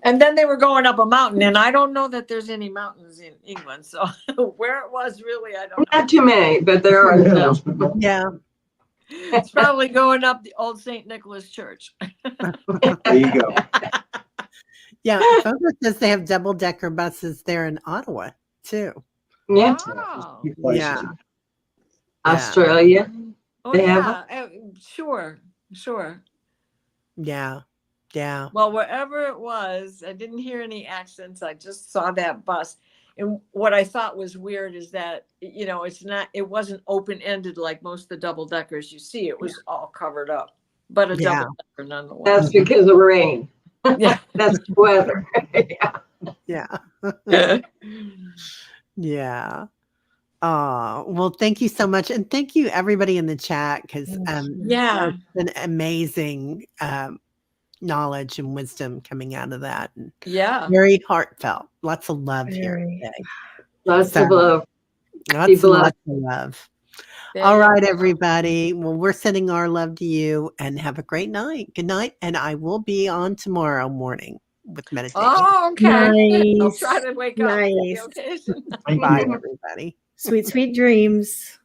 And then they were going up a mountain, and I don't know that there's any mountains in England. So where it was really, I don't know. Not too many, but there are some. Yeah. It's probably going up the old St. Nicholas Church. There you go. Yeah. Fogo says they have double-decker buses there in Ottawa, too. Yeah. Wow. Few places. Yeah. Australia. Oh, They yeah. have Sure. Yeah. Yeah. Well, wherever it was, I didn't hear any accents. I just saw that bus. And what I thought was weird is that, you know, it wasn't open-ended like most of the double deckers you see. It was all covered up, but a Yeah. double decker nonetheless. That's because of rain. Yeah. That's weather. Yeah. Yeah. Yeah. Well, thank you so much. And thank you everybody in the chat, because Yeah. it's been amazing knowledge and wisdom coming out of that. And Yeah. very heartfelt. Lots of love here Very. today. Lots So, of love. Lots People and love. lots of love. There All you right, go. everybody. Well, we're sending our love to you, and have a great night. Good night. And I will be on tomorrow morning with meditation. Oh, okay. I'll Nice. try to wake up. on the Nice. occasion. Thank Bye, you. everybody. Sweet, sweet dreams.